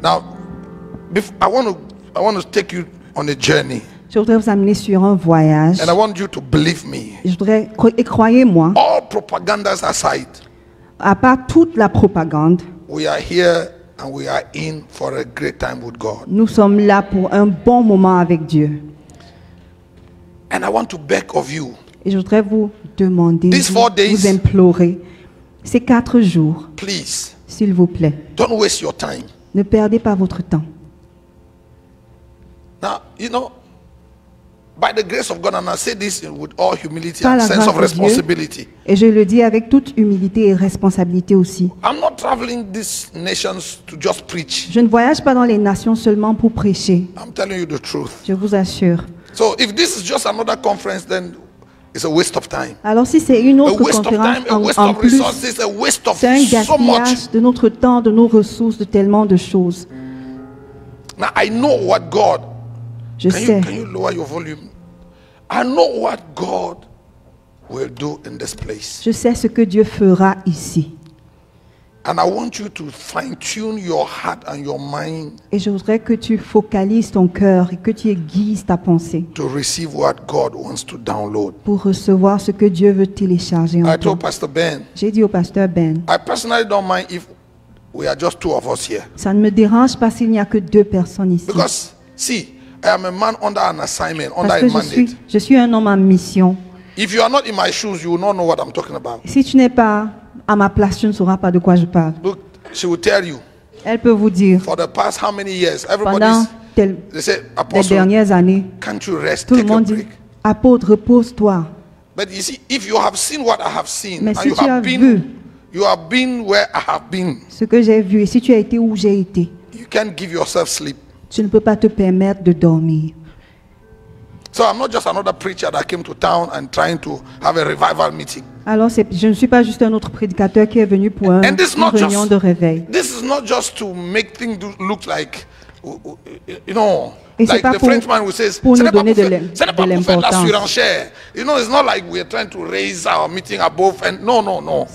Now, I want to take you on a journey. Je voudrais vous amener sur un voyage. And I want you to believe me. Je voudrais, et croyez-moi, All propagandas aside, à part toute la propagande, we are here and we are in for a great time with God. nous sommes là pour un bon moment avec Dieu. And I want to beg of you, Et je voudrais vous demander, These 4 days, vous implorer, ces 4 jours, please, s'il vous plaît, don't waste your time. ne perdez pas votre temps. Now, you know, by the grace of God, and I say this with all humility Par and la sense of grâce de Dieu, responsibility, et je le dis avec toute humilité et responsabilité aussi. I'm not traveling these nations to just preach. Je ne voyage pas dans les nations seulement pour prêcher, I'm telling you the truth. je vous assure. So if this is just another conference, then it's a waste of time. Alors si c'est une A autre waste of conférence time, a waste en of plus, resources, a waste of c'est un so much. gaspillage de notre temps, de nos ressources, de tellement de choses. Now I know what God. Je sais. Can you lower your volume? I know what God will do in this place. Je sais ce que Dieu fera ici. And I want you to fine-tune your heart and your mind Et je voudrais que tu focalises ton cœur et que tu aiguises ta pensée to receive what God wants to download. pour recevoir ce que Dieu veut télécharger en I toi. told Pastor Ben, J'ai dit au pasteur Ben, I personally don't mind if we are just 2 of us here. ça ne me dérange pas s'il n'y a que 2 personnes ici. Because, see, I am a man under an assignment, under Parce a que mandate. je suis un homme en mission. If you are not in my shoes, you will not know what I'm talking about. Si tu n'es pas à ma place, tu ne sauras pas de quoi je parle. Look, she will tell you, Elle peut vous dire, for the past how many years, pendant everybody's, les they say, Apostle, dernières années, can't you rest, tout le take a monde dit, break? apôtre, repose-toi. But you see, if you have seen what I have seen, Mais and si you tu as have vu been, you have been where I have been, ce que j'ai vu, et si tu as été où j'ai été, you can't give yourself sleep. tu ne peux pas te permettre de dormir. So I'm not just another preacher that came to town and trying to have a revival meeting. Alors, je ne suis pas juste un autre prédicateur qui est venu pour And this is une not réunion de réveil. This is not just to make things look like, you know, Et c'est like pas the pour- Frenchman who says, pour ce nous n'est pas donner pour de faire- ce n'est pas pour faire de la l'importance. surenchère. You know, it's not like we're trying to raise our meeting above. And no.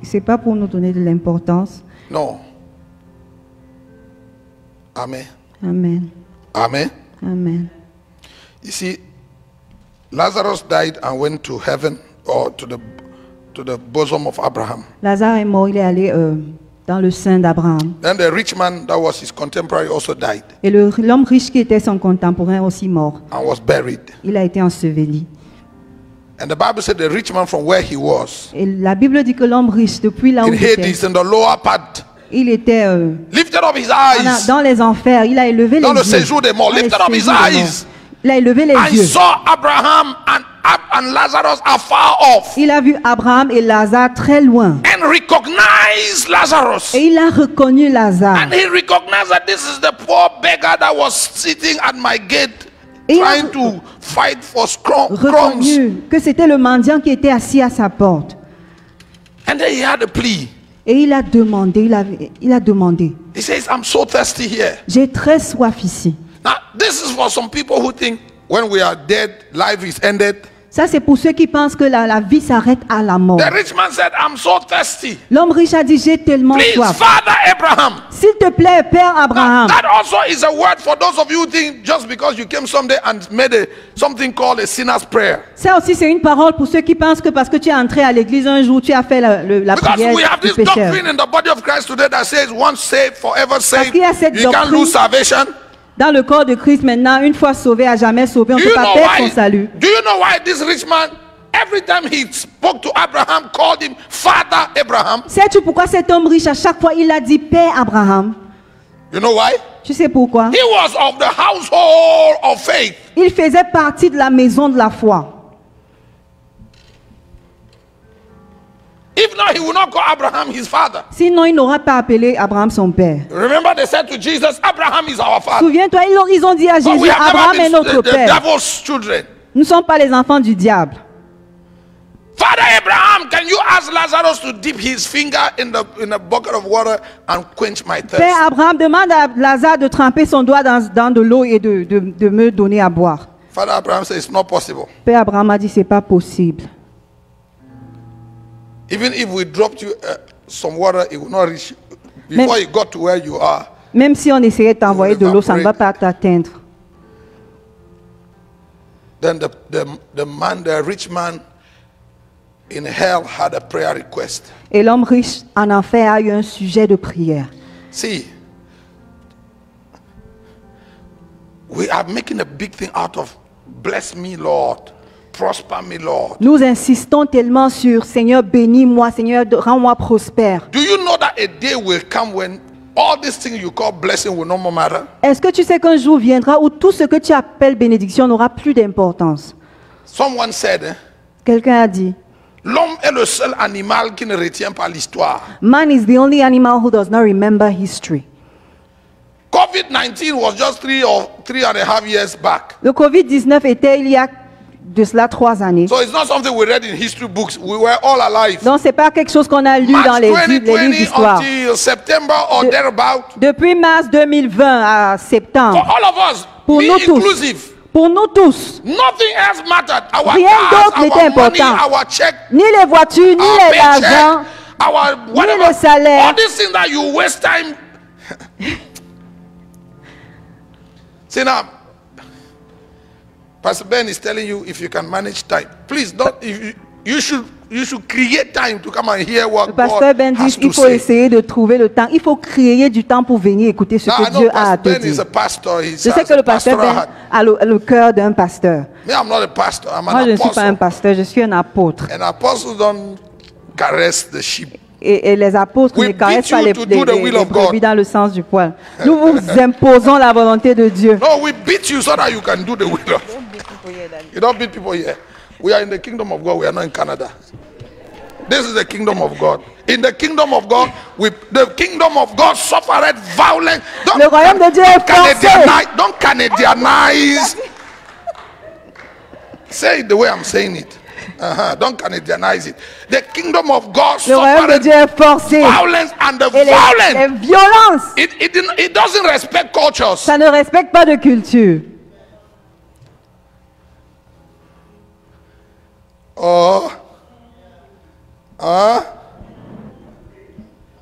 C'est pas pour nous donner de l'importance. No. Amen. Amen. Amen. Amen. You see, Lazarus died and went to heaven or to the bosom of Abraham. Lazare est mort, il est allé dans le sein d'Abraham. Then the rich man that was his contemporary also died Et l'homme riche qui était son contemporain aussi mort. and was buried. Il a été enseveli. And the Bible said the rich man from where he was Et la Bible dit que l'homme riche, depuis là où in il était, Hades, in the lower part, il était lifted up his eyes dans les enfers. Il a élevé dans les le yeux. séjour des morts, Dans les lifted up his séjours des morts. eyes Il a élevé les and yeux. saw Abraham and Lazarus afar off Il a vu Abraham et Lazare très loin. and recognized Lazarus. Et il a reconnu Lazare. And he recognized that this is the poor beggar that was sitting at my gate Et il a trying to fight for crumbs. reconnu que c'était le mendiant qui était assis à sa porte. And then he had a plea. Et il a demandé, il a demandé, He says, I'm so thirsty here. j'ai très soif ici. Now, this is for some people who think when we are dead, life is ended. Ça, c'est pour ceux qui pensent que la vie s'arrête à la mort. The rich man said, I'm so thirsty. L'homme riche a dit, j'ai tellement Please, soif. Father Abraham. S'il te plaît, Père Now, Abraham. that also is a word for those of you who think just because you came someday and made something called a sinner's prayer. Ça aussi, c'est une parole pour ceux qui pensent que parce que tu es entré à l'église un jour, tu as fait la Because prière we have du this pécheur. doctrine in the body of Christ today that says once saved, forever saved. qu'il y a cette You can't doctrine- lose salvation. Dans le corps de Christ, maintenant, une fois sauvé, à jamais sauvé, on ne Do peut you pas know perdre why? son salut. Do you know why this rich man, every time he spoke to Abraham, called him Father Abraham? Sais-tu pourquoi cet homme riche, à chaque fois, il a dit Père Abraham? You know why? Tu sais pourquoi? He was of the household of faith. Il faisait partie de la maison de la foi. If not, he would not call Abraham his father. Sinon, il n'aura pas appelé Abraham son père. Remember, they said to Jesus, Abraham is our father. Souviens-toi, ils ont dit à But Jésus, we have Abraham never est been notre the père. devil's children. Nous ne sommes pas les enfants du diable. Father Abraham, can you ask Lazarus to dip his finger in a bucket of water and quench my thirst? Père Abraham demande à Lazare de tremper son doigt dans de l'eau et de me donner à boire. Father Abraham says it's not possible. Père Abraham a dit, c'est pas possible. Even if we dropped you some water, it will not reach you. Before you got to where you are, Même si on essayait de t'envoyer de l'eau, ça ne va pas t'atteindre. Then the rich man in hell had a prayer request. Et l'homme riche en enfer a eu un sujet de prière. See, we are making a big thing out of bless me, Lord, prosper me, Lord. Nous insistons tellement sur Seigneur, bénis-moi, Seigneur, rends-moi prospère. Do you know that a day will come when all these things you call blessing will no more matter? Est-ce que tu sais qu'un jour viendra où tout ce que tu appelles bénédiction n'aura plus d'importance? Someone said, Quelqu'un a dit, l'homme est le seul animal qui ne retient pas l'histoire. man is the only animal who does not remember history. COVID-19 was just 3.5 years back. Le Covid-19 était il y a de cela 3 années. So it's not something we read in history books. We were all alive. Donc c'est pas quelque chose qu'on a lu March dans les livres 2020 d'histoire. until September or thereabout. Depuis mars 2020 à For septembre, all of us, pour me nous tous, inclusive, pour nous tous, nothing else mattered. Our rien d'autre cars, n'était our money, important. our check, Ni les voitures, ni our l'argent, paycheck, our whatever. le salaire. All these things that you waste time. See now, Pastor Ben is telling you if you can manage time, please don't. If you should create time to come and hear what Le pasteur God Ben has dit to il faut say. essayer de trouver le temps. Il faut créer du temps pour venir écouter ce Now, I que know Dieu a à Pastor te Ben is dire. a pastor. He Je sais has que le a pasteur pastoral Ben heart. a le cœur d'un pasteur. Me, I'm not a pastor. I'm Moi, an je ne suis pas un apostle. pasteur, je suis un apôtre. And apostles don't caress the sheep. Et les apôtres We ne caressent beat pas you les, to do the will les of God. brebis dans le sens du poil. Nous vous imposons la volonté de Dieu. No, we beat you so that you can do the will of. You don't beat people here. We are in the kingdom of God. We are not in Canada. This is the kingdom of God. In the kingdom of God, the kingdom of God suffered violence. Le royaume de Dieu est forcé. Don't Canadianize. Say it the way I'm saying it. Don't Canadianize it. The kingdom of God Le royaume de Dieu suffered est forcé. violence, and the Et les violence, violences, it doesn't respect cultures. ça ne respecte pas de culture.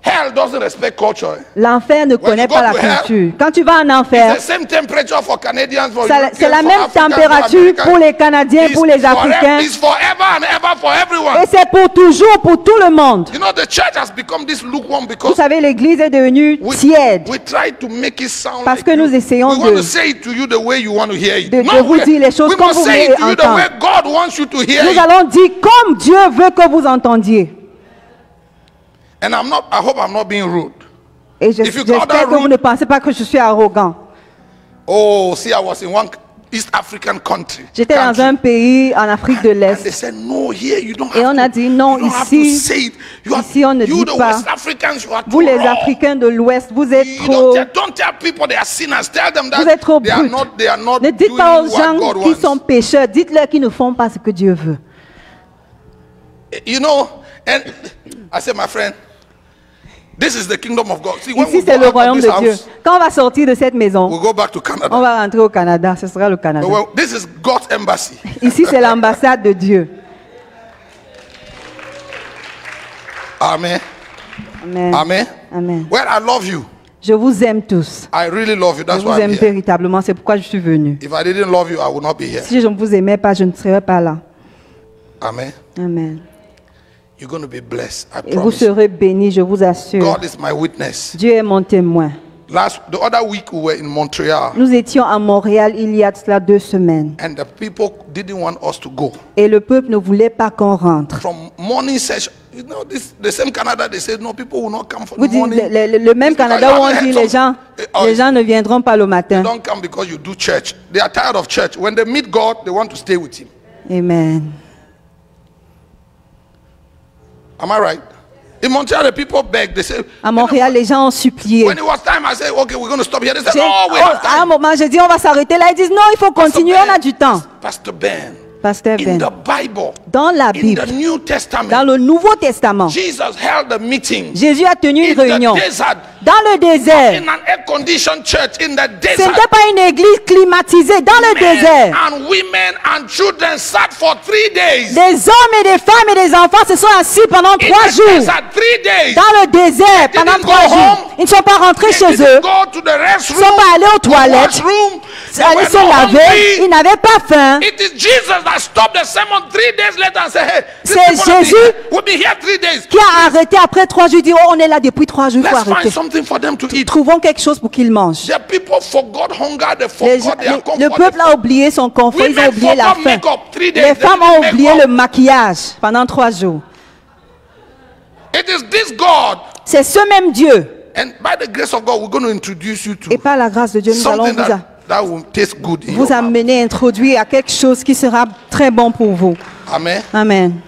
Hell doesn't respect culture. L'enfer ne When connaît you go pas la to hell, culture. Quand tu vas en enfer, It's the same temperature for Canadians, for c'est Europeans, la for même Africans, for température Americans. pour les Canadiens, pour les Africains. It's forever and ever for everyone. Et c'est pour toujours, pour tout le monde. You know, the church has become this lukewarm Vous because savez, l'Église est devenue tiède. we try to make it sound Parce like que nous you. essayons We want de- to say it to you the way you want to hear it. de vous dire les choses we comme must vous say voulez it to you the entendre. way God wants you to hear Nous it. allons dire comme Dieu veut que vous entendiez. And I hope I'm not being rude. Et If you j'espère call that que vous rude- ne pensez pas que je suis arrogant. Oh, see, I was in one East African country. J'étais dans un pays en Afrique de And they l'Est. said, no, here you don't Et have on a to, dit, non, you don't have ici- to say it. ici, on ne you dit the pas. West Africans, you are Vous too les raw. Africains de l'Ouest, vous êtes You trop... don't tell people they are sinners. Tell them Vous that êtes trop they are brutes. not Ne dites doing pas aux what gens God qui wants. sont pécheurs, dites-leur qu'ils ne font pas ce que Dieu veut. You know, and I said, my friend, this is the kingdom of God. See, when Ici, we c'est go le out of royaume this de Dieu. house, Quand on va sortir de cette maison, we'll go back to on Canada. va rentrer au Canada. Ce sera le Canada. Well, this is God's embassy. Ici, c'est l'ambassade de Dieu. Amen. Amen. Amen. Amen. Well, I love you. Je vous aime tous. I really love you. Je That's vous why I'm aime here. véritablement. C'est pourquoi je suis venu. If I didn't love you, I would not be here. Si je ne vous aimais pas, je ne serais pas là. Amen. Amen. You're going to be blessed. I Et vous promise. serez bénis, je vous assure. God is my witness. Dieu est mon témoin. The other week we were in Montreal, Nous étions à Montréal il y a de cela 2 semaines. and the people didn't want us to go. Et le peuple ne voulait pas qu'on rentre. From morning session, you know, the same Canada, they said no, people will not come for Vous the dites, morning. le même It's because Canada you où on haven't dit had les gens ne viendront pas le matin. Don't come because you do church. They are tired of church. When they meet God, they want to stay with Him. Amen. Am I right? In Montreal, the people beg. They say, À Montréal, les gens ont supplié. when it was time, I said, okay, we're going to stop here. They said, J'ai- no, we oh, have à un time. moment, j'ai dit on va s'arrêter là. Ils disent non, il faut continuer, on a du temps. Pastor Ben, Pasteur In Ben, the Bible, dans la in Bible, the New dans Testament, le Nouveau Testament, Jesus held a meeting Jésus a tenu in une réunion the desert, dans le désert. in an air-conditioned church in the Ce desert. n'était pas une église climatisée, dans le Men désert. and women and children sat for 3 days. Des hommes et des femmes et des enfants se sont assis pendant In 3 the jours. desert, 3 days. Dans le désert, They pendant didn't 3 go jours. home. Ils ne sont pas rentrés They chez didn't eux. go to the Ils ne restroom, sont pas allés aux the toilettes. washroom. They Aller were se not laver. Ils hungry. n'avaient pas faim. It is Jesus that stopped the sermon 3 days later and said, hey, these C'est people have been Jésus here. We'll be here 3 days. Qui a arrêté après 3 jours. Il dit, oh, on est là depuis 3 jours, il faut Let's find arrêter. something for them to eat. Trouvons quelque chose pour qu'ils mangent. The people forgot hunger, they Les- forgot their comfort. le peuple a oublié son confort, ils ont Women oublié la forgot faim. makeup 3 days. Les They femmes didn't ont make oublié up. le maquillage pendant 3 jours. It is this God, C'est ce même Dieu. and by the grace of God, we're going to introduce you Et to par la grâce de Dieu, nous allons something vous, that will taste good in your vous mouth. amener, introduire à quelque chose qui sera très bon pour vous. Amen. Amen.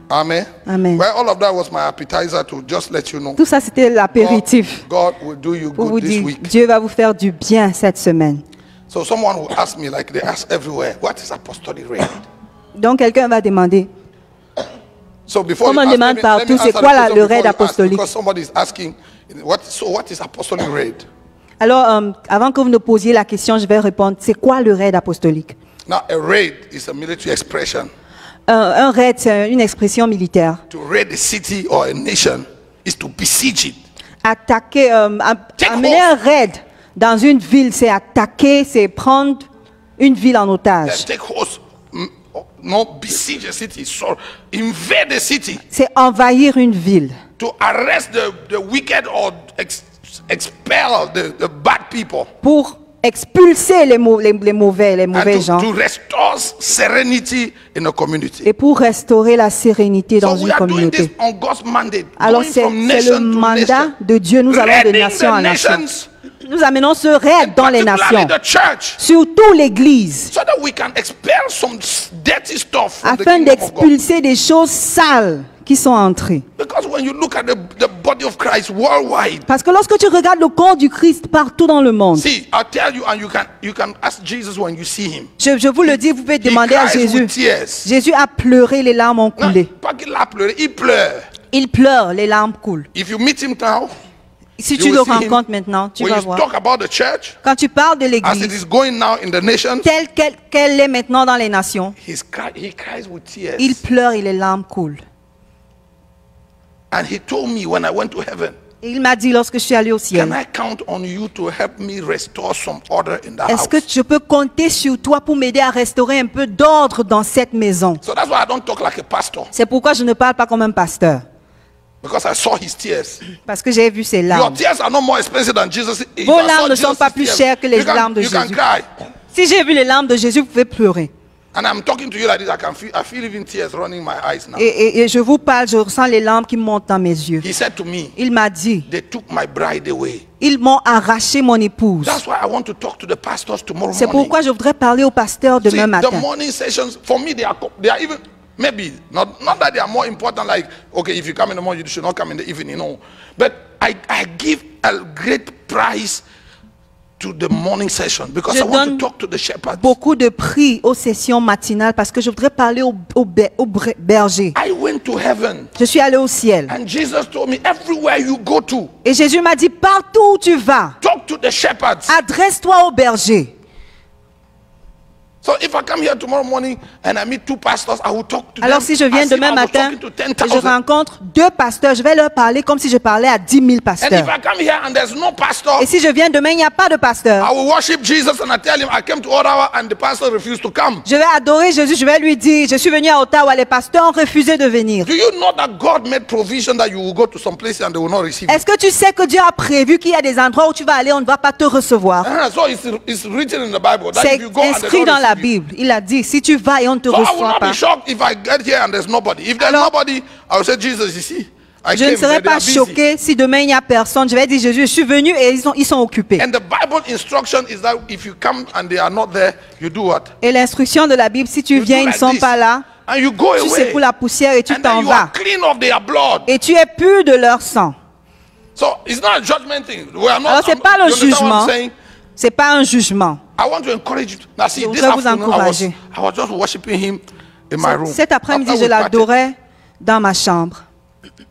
Amen. Amen. Well, all of that was my appetizer to just let you know. Tout ça, c'était l'apéritif God will do you pour vous good this dire, week. Dieu va vous faire du bien cette semaine. So someone will ask me, like they ask everywhere, what is apostolic raid? Donc, quelqu'un va demander, So before Comme you on ask, demande let me partout, answer c'est the quoi question le before raid you ask, apostolique? because somebody is asking, what is apostolic raid? alors, avant que vous nous posiez la question, je vais répondre, c'est quoi le raid apostolique? Now, a raid is a military expression. Un raid, c'est une expression militaire. To raid a city or a nation is to besiege it. Attaquer, Take amener hold. un raid dans une ville, c'est attaquer, c'est prendre une ville en otage. Take host, no besiege a city, so invade a city C'est envahir une ville to arrest the wicked or expel the bad people. pour expulser les mauvais And gens to restore serenity in a community. et pour restaurer la sérénité dans So une we are doing this communauté. on God's mandate. Alors going c'est from le nation to mandat nation. de Dieu. Nous allons de Raiding nation the en nation. nations, Nous amenons ce raid dans les particularly nations, the church, surtout l'Église, so that we can expel some dirty stuff from the afin kingdom of God. d'expulser des choses sales qui sont entrées. Because when you look at the body of Christ worldwide, Parce que lorsque tu regardes le corps du Christ partout dans le monde, see, I'll tell you, and you can ask Jesus when you see him. je vous le dis, vous pouvez He demander à cries Jésus. with tears. Jésus a pleuré, les larmes ont Non, coulé. pas qu'il a pleuré, il pleure. Il pleure, les larmes coulent. If you meet him now, Si you tu will le see him. rencontres maintenant, tu When vas you voir. talk about the church, Quand tu parles de as it l'Église, is going now in the nations, telle qu'elle est maintenant dans les nations, he cries with tears. il pleure et les larmes coulent. And he told me when I went to heaven, Et il m'a dit lorsque je suis allé au can ciel, I count on you to help me restore some order in the est-ce house? que je peux compter sur toi pour m'aider à restaurer un peu d'ordre dans cette maison? So that's why I don't talk like a pastor, C'est pourquoi je ne parle pas comme un pasteur, because I saw his tears. parce que j'ai vu ses Your larmes. tears are not more expensive than Jesus. If Vos I saw larmes ne sont Jesus' pas plus tears, chères que les you can- larmes de you can Jésus. cry. Si j'ai vu les larmes de Jésus, vous pouvez pleurer. And I'm talking to you like this. I feel even tears running my eyes now. Et je vous parle, je ressens les larmes qui montent dans mes yeux. He said to me, Il m'a dit, they took my bride away. ils m'ont arraché mon épouse. That's why I want to talk to the pastors tomorrow C'est morning. pourquoi je voudrais parler au pasteur See, demain the matin. morning sessions, for me, they are even, maybe, not that they are more important, like, okay, if you come in the morning, you should not come in the evening, no. But I give a great price to the morning session because Je I want to donne talk to the shepherds. Beaucoup de prix aux sessions matinales parce que je voudrais parler au berger. I went to heaven Je suis allé au ciel. and Jesus told me, everywhere you go to, Et Jésus m'a dit, partout où tu vas, talk to the shepherds. adresse-toi au berger. So if I come here tomorrow morning and I meet two pastors, I will talk to Alors them si je viens as if demain I was matin talking to et 10,000. je rencontre 2 pasteurs, je vais leur parler comme si je parlais à 10 000 And if pasteurs. I come here and there's no pastor, Et si je viens demain, il n'y a pas de pasteur. I will worship Jesus and I tell him I came to Ottawa and the pastor refused to come. Je vais adorer Jésus, je vais lui dire, je suis venu à Ottawa, les pasteurs ont refusé de venir. Do you know that God made provision that you will go to some place and they will not receive you? Est-ce que tu sais que Dieu a prévu qu'il y a des endroits où tu vas aller, on ne va pas te recevoir? So it's written in the Bible that C'est if you go and they inscrit don't dans la receive you. Bible. Il a dit, si tu vas et on ne te So I will reçoit not pas, be shocked if I get here and there's nobody. If there's Alors, nobody, I will say, Jesus, you see, I je ne came, serai but they pas are busy. choqué si demain il n'y a personne. Je vais dire, Jésus, je suis venu et ils sont occupés. And the Bible instruction is that if you come and they are not there, you do what? Et l'instruction de la Bible, si tu You viens, do ils ne like sont this. pas là, And you go tu away. secoues la poussière et tu And t'en then you vas. are clean of their blood. Et tu es pur de leur sang. So it's not a judgment thing. We are not, Alors, c'est pas le you understand what jugement. I'm saying? C'est pas un jugement. I want to encourage you. Now see, Je this voudrais vous afternoon encourager. I was just worshiping him in my room. Cet après-midi, After je we parted, l'adorais dans ma chambre.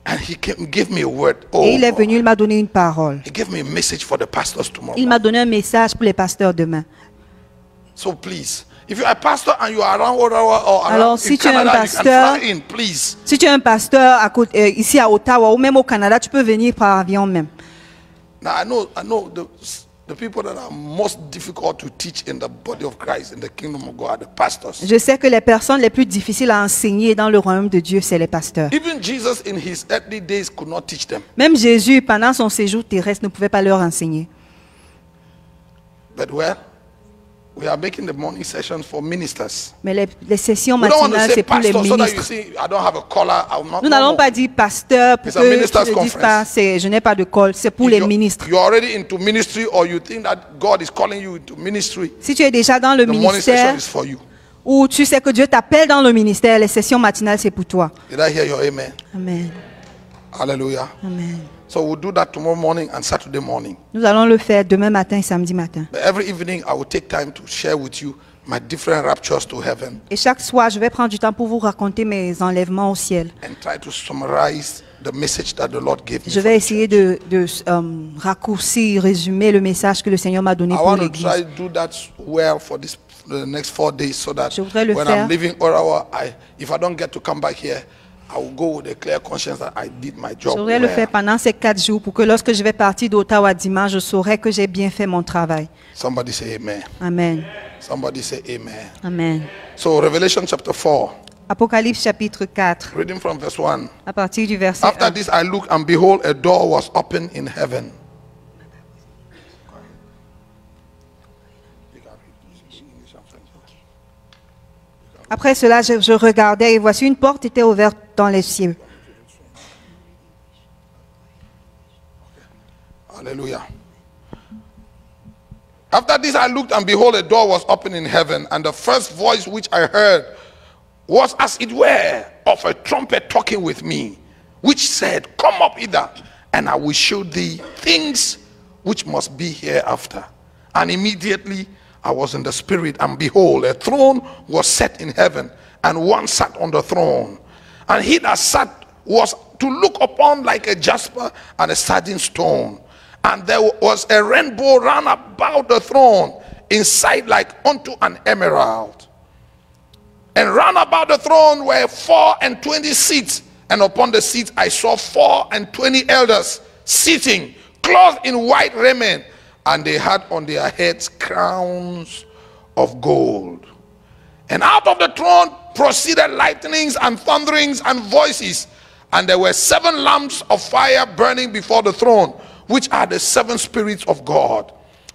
and he gave me a word. Oh, Et il est venu, il m'a donné une parole. he gave me a message for the pastors tomorrow. Il m'a donné un message pour les pasteurs demain. So please, if you are a pastor and you are around Ottawa or around Alors, si in tu es un Canada, you can pasteur, fly in, please. Si tu es un pasteur à côté, ici à Ottawa ou même au Canada, tu peux venir par avion même. Now I know the people that are most difficult to teach in the body of Christ, in the kingdom of God, are the pastors. Je sais que les personnes les plus difficiles à enseigner dans le royaume de Dieu, c'est les pasteurs. Even Jesus in his earthly days could not teach them. Même Jésus, pendant son séjour terrestre, ne pouvait pas leur enseigner. But well, we are making the morning sessions for ministers. Mais les sessions We don't want to matinales, say c'est pour les pastor so that you ministres. see I don't have a collar. I'm not. Nous no, n'allons no. pas dire pasteur pour It's a que ministers' tu ne dises conference. pas, je n'ai pas de col. C'est pour If les you're- ministres. You're already into ministry, or you think that God is calling you into ministry. Si tu es déjà dans le The morning session ministère is for you. ou tu sais que Dieu t'appelle dans le ministère, les sessions matinales, c'est pour toi. Did I hear your amen? Amen. Hallelujah. Amen. So we'll do that tomorrow morning and Saturday morning. Nous allons le faire demain matin et samedi matin. But every evening, I will take time to share with you my different raptures to heaven Et chaque soir, je vais prendre du temps pour vous raconter mes enlèvements au ciel. and try to summarize the message that the Lord gave me. Je vais essayer de raccourcir, résumer le message que le Seigneur m'a donné I pour want to l'Église. try to do that well for the next 4 days, so that Je voudrais le when faire. I'm leaving Orawa, if I don't get to come back here, I will go with a clear conscience that I did my job. Je voudrais le well. faire pendant ces 4 jours pour que lorsque je vais partir d'Ottawa dimanche, je saurai que j'ai bien fait mon travail. Somebody say amen. Amen. Somebody say amen. Amen. So Revelation chapter 4, Apocalypse chapitre 4, reading from verse 1. à partir du verset After 1. this I looked, and behold, a door was opened in heaven. Après cela, je regardais et voici une porte était ouverte dans les cieux. Hallelujah. After this I looked, and behold, a door was opened in heaven, and the first voice which I heard was as it were of a trumpet talking with me, which said, Come up hither, and I will show thee things which must be hereafter. And immediately I was in the spirit, and behold, a throne was set in heaven, and one sat on the throne. And he that sat was to look upon like a jasper and a sardine stone. And there was a rainbow round about the throne, inside like unto an emerald. And round about the throne were 24 seats, and upon the seats I saw 24 elders sitting, clothed in white raiment, and they had on their heads crowns of gold. And out of the throne proceeded lightnings and thunderings and voices, and there were 7 lamps of fire burning before the throne, which are the 7 spirits of God.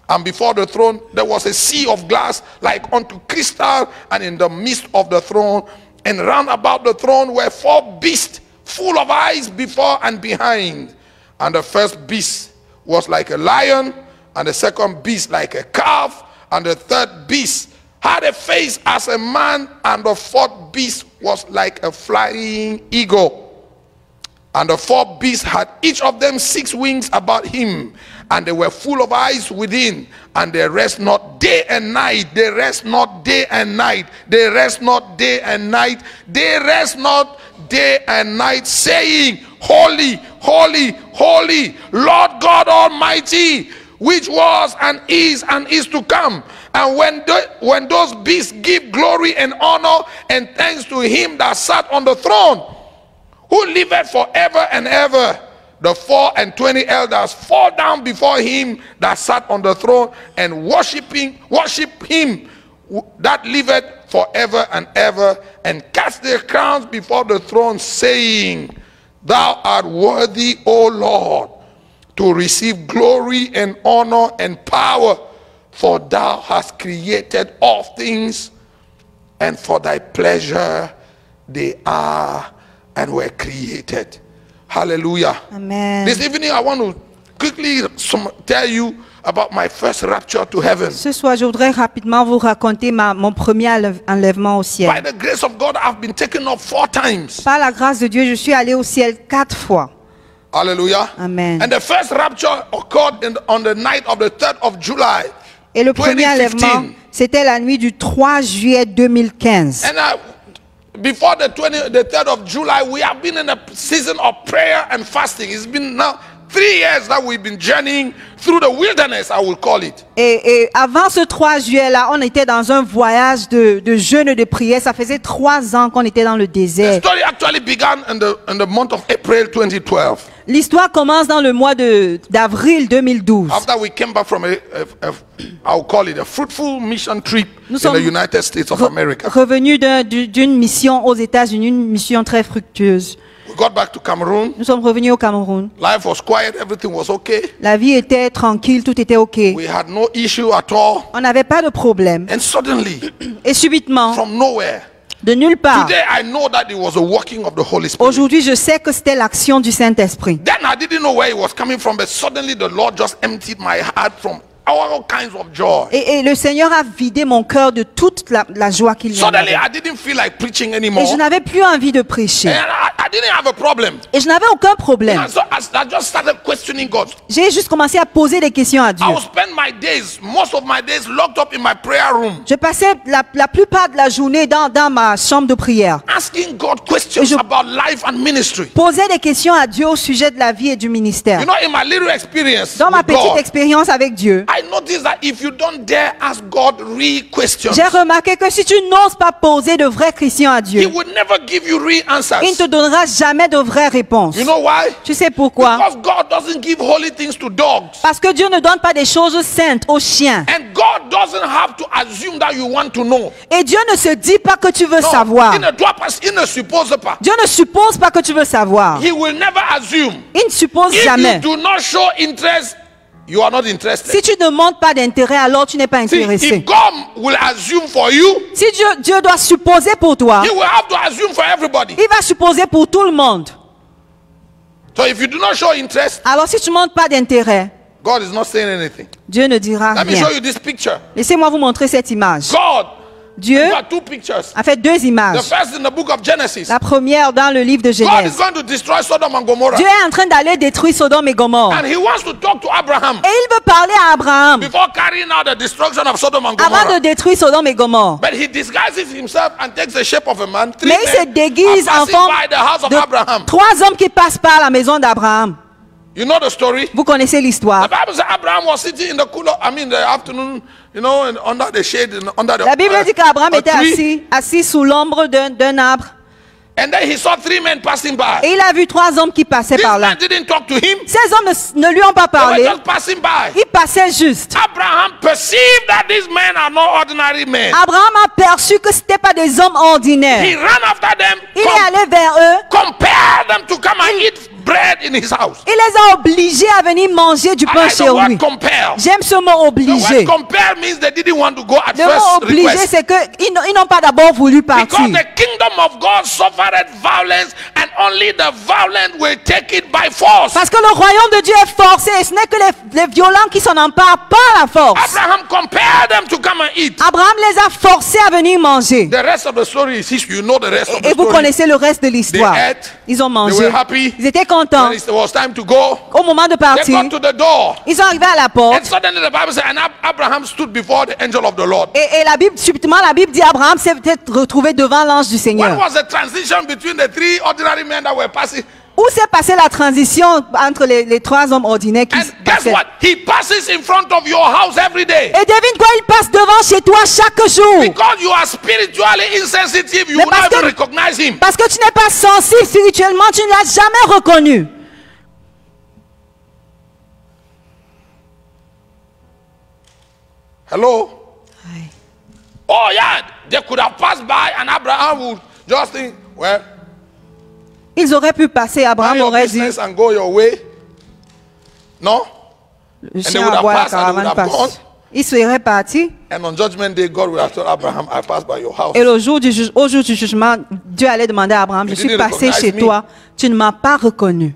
And before the throne there was a sea of glass like unto crystal, and in the midst of the throne and round about the throne were 4 beasts, full of eyes before and behind. And the first beast was like a lion, and the second beast like a calf, and the third beast had a face as a man, and the 4th beast was like a flying eagle. And the 4 beasts had each of them 6 wings about him, and they were full of eyes within, and they rest not day and night. They rest not day and night. They rest not day and night. They rest not day and night, saying, Holy, holy, holy, Lord God Almighty, which was and is to come. And when those beasts give glory and honor and thanks to him that sat on the throne, who liveth forever and ever, the 24 elders fall down before him that sat on the throne, and worship him that liveth forever and ever, and cast their crowns before the throne, saying, Thou art worthy, O Lord, to receive glory and honor and power, for thou hast created all things, and for thy pleasure they are and were created. Hallelujah. Amen. This evening I want to quickly tell you about my first rapture to heaven. Ce soir, je voudrais rapidement vous raconter mon premier enlèvement au By ciel. the grace of God, I've been taken up 4 times. Par la grâce de Dieu, je suis allé au ciel 4 fois. Hallelujah. Amen. And the first rapture occurred on the night of the 3rd of July. Et le premier 2015. enlèvement, c'était la nuit du 3 juillet 2015. And before the 3rd of July, we have been in a season of prayer and fasting. It's been now 3 years that we've been journeying through the wilderness, I will call it. Et avant ce 3 juillet là, on était dans un voyage de jeûne et de prière. Ça faisait 3 ans qu'on était dans le The désert. story actually began in the month of April 2012. L'histoire commence dans le mois d'avril 2012. After we came back from I'll call it a fruitful mission trip Nous in sommes the United States of America. revenus d'une mission aux États-Unis, une mission très fructueuse. We got back to Cameroon. Nous sommes revenus au Cameroun. Life was quiet, everything was okay. La vie était tranquille, tout était OK. We had no issue at all. On n'avait pas de problème. And suddenly, Et subitement, from nowhere, de nulle part, today I know that it was a working of the Holy Spirit. aujourd'hui, je sais que c'était l'action du Saint-Esprit. Then I didn't know where it was coming from, but suddenly the Lord just emptied my heart from all kinds of joy. Et le Seigneur a vidé mon cœur de toute la joie qu'il y Suddenly avait. I didn't feel like preaching Et anymore. je n'avais plus envie de prêcher. And I didn't have a problem. Et je n'avais aucun problème. And so I just started questioning God. J'ai juste commencé à poser des questions à Dieu. I would spend my days, most of my days, locked up in my prayer room, Je passais la plupart de la journée dans ma chambre de prière. asking God questions Je- about life and ministry. Posais des questions à Dieu au sujet de la vie et du ministère. You know, in my little experience Dans ma with petite God, expérience avec Dieu, I noticed that if you don't dare ask God real questions, j'ai remarqué que si tu n'oses pas poser de vraies questions à He Dieu, would never give you real il ne answers. te donnera jamais de vraies réponses. You know why? Tu sais pourquoi? Because God doesn't give holy things to dogs. Parce que Dieu ne donne pas des choses saintes aux chiens. And God doesn't have to assume that you want to know. Et Dieu ne se dit pas que tu veux No, savoir. il ne suppose pas. Dieu ne suppose pas que tu veux savoir. He will never assume. Il ne suppose If jamais. you do not show interest, you are not interested. Si tu ne montres pas d'intérêt, alors tu n'es pas See, intéressé. if God will assume for you, Si Dieu doit supposer pour toi, He will have to assume for everybody. il va supposer pour tout le monde. So if you do not show interest, Alors si tu ne montres pas d'intérêt, God is not saying anything. Dieu ne dira Let me rien. show you this picture. Laissez-moi vous montrer cette image. God, Dieu there are 2 pictures. a fait 2 The images. first in the book of Genesis. La première dans le livre de God is Genèse. going to destroy Sodom and Gomorrah. Dieu est en train d'aller détruire Sodome et Gomorre. And He wants to talk to Abraham Et il veut parler à Abraham before carrying out the destruction of Sodom and avant de Gomorrah. détruire Sodome et Gomorre. But he disguises himself and takes the shape of a man. 3 Mais il se men déguise are en passing forme by the house of de Abraham. 3 hommes qui passent par la maison d'Abraham. You know the story? Vous connaissez The l'histoire. Bible says Abraham was sitting in the cool of, the afternoon, you know, and under the shade, under the La Bible dit qu'Abraham a était tree. assis sous l'ombre d'un arbre. And then he saw 3 men passing by. Et il a vu 3 hommes qui passaient These par là. men didn't talk to him. Ces hommes ne lui ont pas They were parlé. just passing by. Ils passaient juste. Abraham perceived that these men are not ordinary men. Abraham a perçu que ce n'étaient pas des hommes He ordinaires. ran after them, Il est allé vers eux. compelled them to come and eat bread in his house. Il les a obligés à venir manger du I pain like chez the word lui. compel. J'aime ce mot The word obligé. compel means they didn't want to go at Le mot first obligé, request. c'est qu'ils n'ont pas d'abord voulu Because partir. the kingdom of God suffered violence, and only the violent will take it by force. Parce que le royaume de Dieu est forcé et ce n'est que les violents qui s'en emparent par la force. Abraham compelled them to come and eat. Abraham les a forcés à venir manger. The rest of the story is history. You know the rest of the Et vous story. connaissez le reste de l'histoire. They ate. Ils ont They mangé. were happy. Ils étaient contents. When it was time to go, Au moment de they partir, got to the door. ils sont arrivés à la porte. And suddenly the Bible says, and Abraham stood before the angel of the Lord. Et la Bible, subitement, la Bible dit Abraham s'est peut-être retrouvé devant l'ange du What Seigneur. was the transition between the 3 ordinary men that were passing? Où s'est passée la transition entre les 3 hommes ordinaires qui And guess passaient? what? He passes in front of your house every day. Et devine quoi, il passe devant chez toi chaque jour. Because you are spiritually insensitive, you Mais will parce not even que- recognize him. Parce que tu n'es pas sensible spirituellement, tu ne l'as jamais reconnu. Hello? Oh yeah, they could have passed by and Abraham would just think, well, Ils auraient pu passer, mind Abraham your aurait dit, business and go your way. No? le they chien would à have boire, la passed and they caravane would have passe. Ils seraient partis. And on Judgment Day, God will have told Abraham, I passed by your house. Et au jour du jugement, Dieu allait demander à Abraham, je You suis didn't passé recognize chez me. toi, tu ne m'as pas reconnu.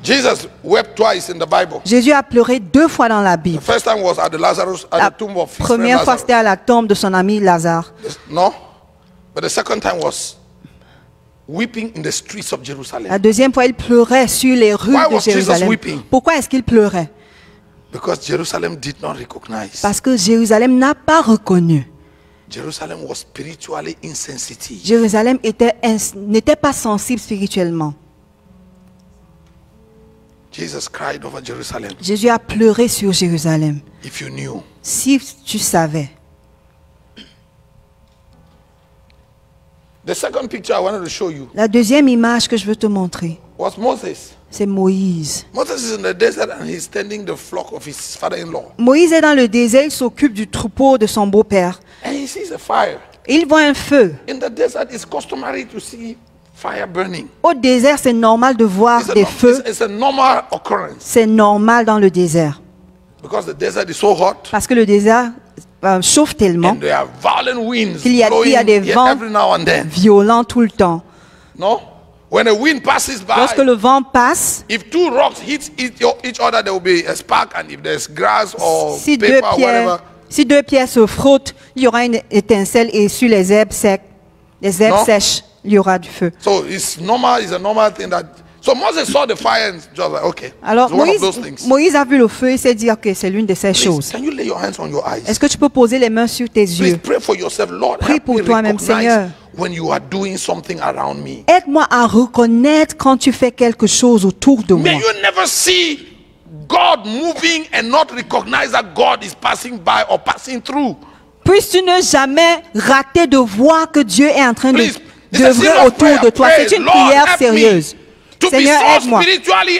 Jesus wept twice in the Bible. Jésus a pleuré 2 fois dans la The Bible. first time was at the Lazarus, at La the tomb of his friend première fois, Lazarus. c'était à la tombe de son ami Lazare. No? But the second time was weeping in the streets of La Jerusalem. deuxième fois, il pleurait sur les rues Why de was Jesus Jérusalem. weeping? Pourquoi est-ce qu'il pleurait? Because Jerusalem did not recognize. Parce que Jérusalem n'a pas reconnu. Jerusalem was spiritually insensitive. Jérusalem n'était pas sensible spirituellement. Jesus cried over Jerusalem. Jésus a pleuré sur Jérusalem. If you knew. Si tu savais. The second picture I wanted to show you La deuxième image que je veux te montrer, was Moses. c'est Moïse. Moses is in the desert and he's tending the flock of his father-in-law. Moïse est dans le désert, il s'occupe du troupeau de son beau-père. And he sees a fire. Il voit un feu. In the desert, it's customary to see fire burning. Au désert, c'est normal de voir des feux. It's a normal occurrence C'est normal dans le désert. because the desert is so hot Parce que le désert chauffe tellement, and there are violent winds qu'il y a blowing des vents every now and then. violents tout le temps. No? When a wind passes by, Lorsque le vent passe, if two rocks hit each other, there will be a spark, and if there's grass or si paper or whatever, deux pierres se frottent, il y aura une étincelle et sur les herbes Non. sèches, il y aura du feu. so it's normal. It's a normal thing that. So Moses saw the fire and just like, okay, Alors it's one of those things. Moïse a vu le feu et s'est dit, ok, c'est l'une de ces Please, choses. can you lay your hands on your eyes? Est-ce que tu peux poser les mains sur tes Please yeux? pray for yourself, Lord. Prie Help pour me toi-même, Seigneur. recognize when you are doing something around me. Aide-moi à reconnaître quand tu fais quelque chose autour de moi. May you never see God moving and not recognize that God is passing by or passing through. Puisses-tu ne jamais rater de voir que Dieu est en train Please, it's a d'œuvrer serious autour de toi. prayer. C'est une Lord, prière help me sérieuse. to Seigneur, be so aide-moi. spiritually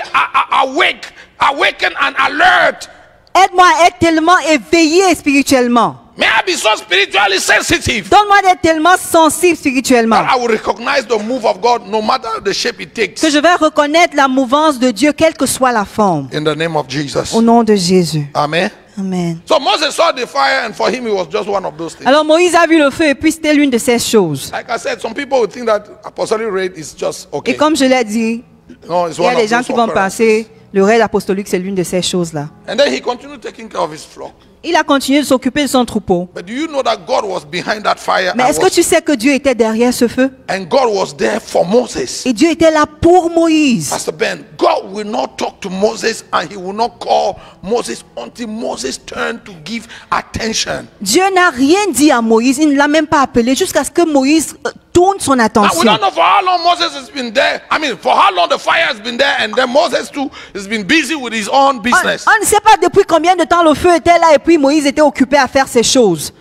awakened and alert. Aide-moi à être tellement éveillé spirituellement. May I be so spiritually sensitive Donne-moi d'être tellement sensible spirituellement. that I will recognize the move of God no matter the shape it takes. Que je vais reconnaître la mouvance de Dieu, quelle que soit la forme. In the name of Jesus. Au nom de Jésus. Amen. Amen. So Moses saw the fire and for him it was just one of those things. Alors Moïse a vu le feu et puis c'était l'une de ces choses. Like I said, some people would think that apostolic raid is just okay. Et comme je l'ai dit, No, it's il y one a des of gens those qui vont occurrences. penser le raid apostolique c'est l'une de ces choses-là. And then he continued taking care of his flock. Il a continué de s'occuper de son troupeau. But do you know that God was behind that fire Mais est-ce que tu sais que Dieu était derrière ce feu? and God was there for Moses? Et Dieu était là pour Moïse. Pastor Ben, God will not talk to Moses and he will not call Moses until Moses turned to give attention. Dieu n'a rien dit à Moïse, il ne l'a même pas appelé jusqu'à ce que Moïse tourne son Now, we attention. don't know for how long Moses has been there. I mean, for how long the fire has been there, and then Moses too has been busy with his own business. On ne sait pas depuis combien de temps le feu était là et puis Moïse était occupé à faire ces choses.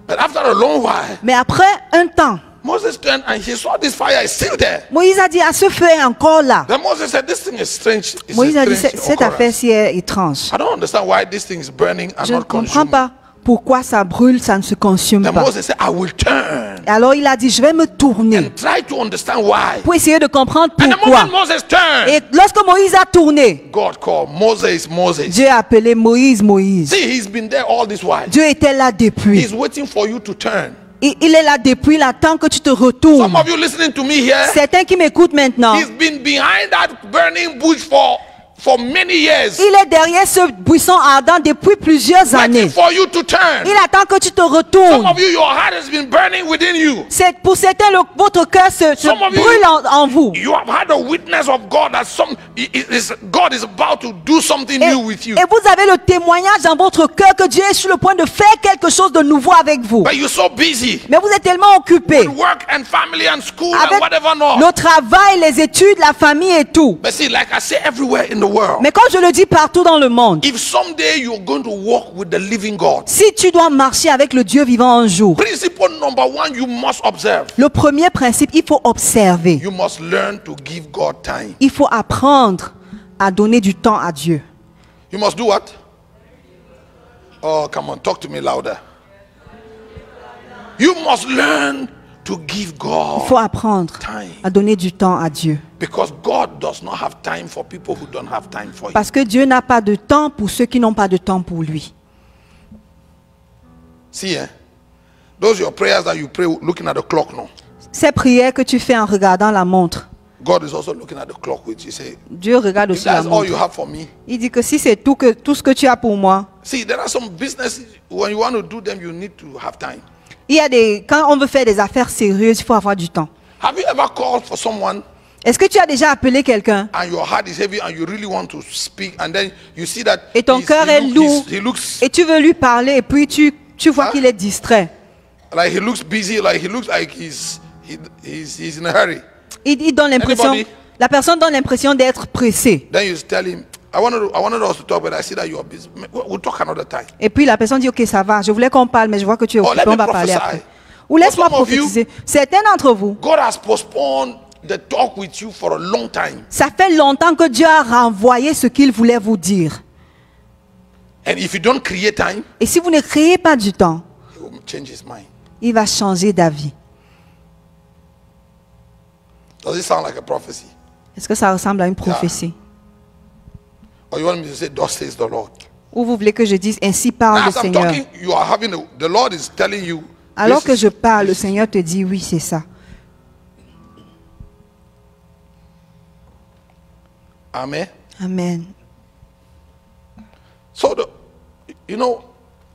But after a long while, Mais après un temps, Moses turned and he saw this fire is still there. Moïse a dit, ah, ce feu est encore là. Then Moses said, "This thing is strange. It's Moïse a a dit, strange cette affaire occurrence. ci est étrange. I don't understand why this thing is burning and Je ne not comprends consuming." pas pourquoi ça brûle, ça ne se consume Then pas. Moses said, "I will turn Et alors il a dit, je vais me tourner and try to understand why." pour essayer de comprendre And the pourquoi. moment Moses turned, Et lorsque Moïse a tourné, God called Moses, Moses. Dieu a appelé Moïse, Moïse. See, he's been there all this while. Dieu était là depuis. He's waiting for you to turn. Il est là depuis, il attend que tu te retournes. Some of you listening to me here, Certains qui m'écoutent maintenant, he's been behind that burning bush for many years, il est derrière ce buisson ardent depuis plusieurs années. waiting for you to turn. Il attend que tu te Some retournes. of you, your heart has been burning within you. C'est pour certains, votre cœur se Some of you- brûle en vous. You have had a witness of God that God is about to do something Et, new with you. et vous avez le témoignage dans votre cœur que Dieu est sur le point de faire quelque chose de nouveau avec vous. But you're so busy Mais vous êtes tellement occupé with work and family and school avec and whatever not. le travail, les études, la famille et tout. But see, like I say everywhere in the world, Mais comme je le dis partout dans le monde, if someday you're going to walk with the living God, si tu dois marcher avec le Dieu vivant un jour, principle number one, you must observe. le premier principe, il faut observer. You must learn to give God time. Il faut apprendre à donner du temps à Dieu. You must do what? Oh, come on, talk to me louder. You must learn to give Il faut God apprendre time. à donner du temps à Dieu. Because God does not have time for people who don't have time for Him. Parce que Dieu n'a pas de temps pour ceux qui n'ont pas de temps pour lui. See, those are your prayers that you pray looking at the clock now. Ces prières que tu fais en regardant la montre, God is also looking at the clock with you. Say, Dieu regarde if aussi la that's all you montre. have for me. Il dit que si c'est tout ce que tu as pour moi, See, there are some businesses, when you want to do them, you need to have time. quand on veut faire des affaires sérieuses, il faut avoir du temps. Have you ever called for someone Est-ce que tu as déjà appelé quelqu'un and your heart is heavy and you really want to speak and then you see that et ton cœur est lourd he looks et tu veux lui parler et puis tu vois Hein? qu'il est distrait? Like he looks busy, like he looks like he's in a hurry. Il donne l'impression, Anybody? la personne donne l'impression d'être pressée. Then you tell him, I wanted us to talk, but I see that you are busy. We'll talk another time. Et puis la personne dit, ok, ça va, je voulais qu'on parle, mais je vois que tu es occupé, let on me va parler prophesy. après. Ou laisse-moi For some of you, prophétiser. Certains d'entre vous, God has postponed the talk with you for a long time. ça fait longtemps que Dieu a renvoyé ce qu'il voulait vous dire. And if you don't create time, Et si vous ne créez pas du temps, he will change his mind. il va changer d'avis. Does it sound like a prophecy? Est-ce que ça ressemble à une prophétie? Or you want me to say, thus says the Lord? Ou vous voulez que je dise, ainsi parle Now, le as I'm Seigneur? talking, you are having the Lord is telling you. Alors this que is- je parle, le Seigneur te dit, oui, c'est ça. Amen. Amen. So, you know,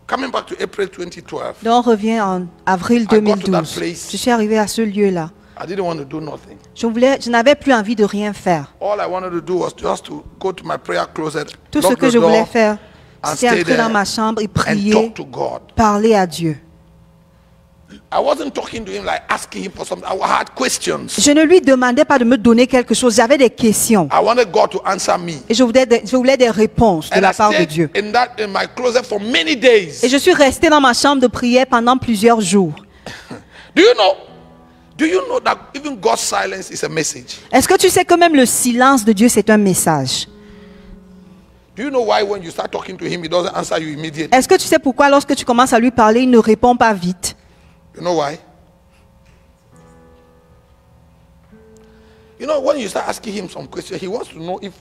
coming back to April 2012, Donc on revient en avril I got to that 2012. place. Je suis arrivé à ce lieu-là. I didn't want to do nothing. Je n'avais plus envie de rien faire. All I wanted to do was just to go to my prayer closet, Tout ce lock que the je voulais door, faire, and c'était stay entrer dans there ma chambre et and prier, talk to God. parler à Dieu. I wasn't talking to him like asking him for something. I had questions. Je ne lui demandais pas de me donner quelque chose, j'avais des questions. I wanted God to answer me. Et je voulais des réponses de And la I part de stayed Dieu. in my closet for many days. Et je suis restée dans ma chambre de prière pendant plusieurs jours. Do you know that even God's silence is a message? Est-ce que tu sais que même le silence de Dieu, c'est un message? Do you know why when you start talking to him, he doesn't answer you immediately? Est-ce que tu sais pourquoi lorsque tu commences à lui parler, il ne répond pas vite? You know why? You know, when you start asking him some questions, he wants to know if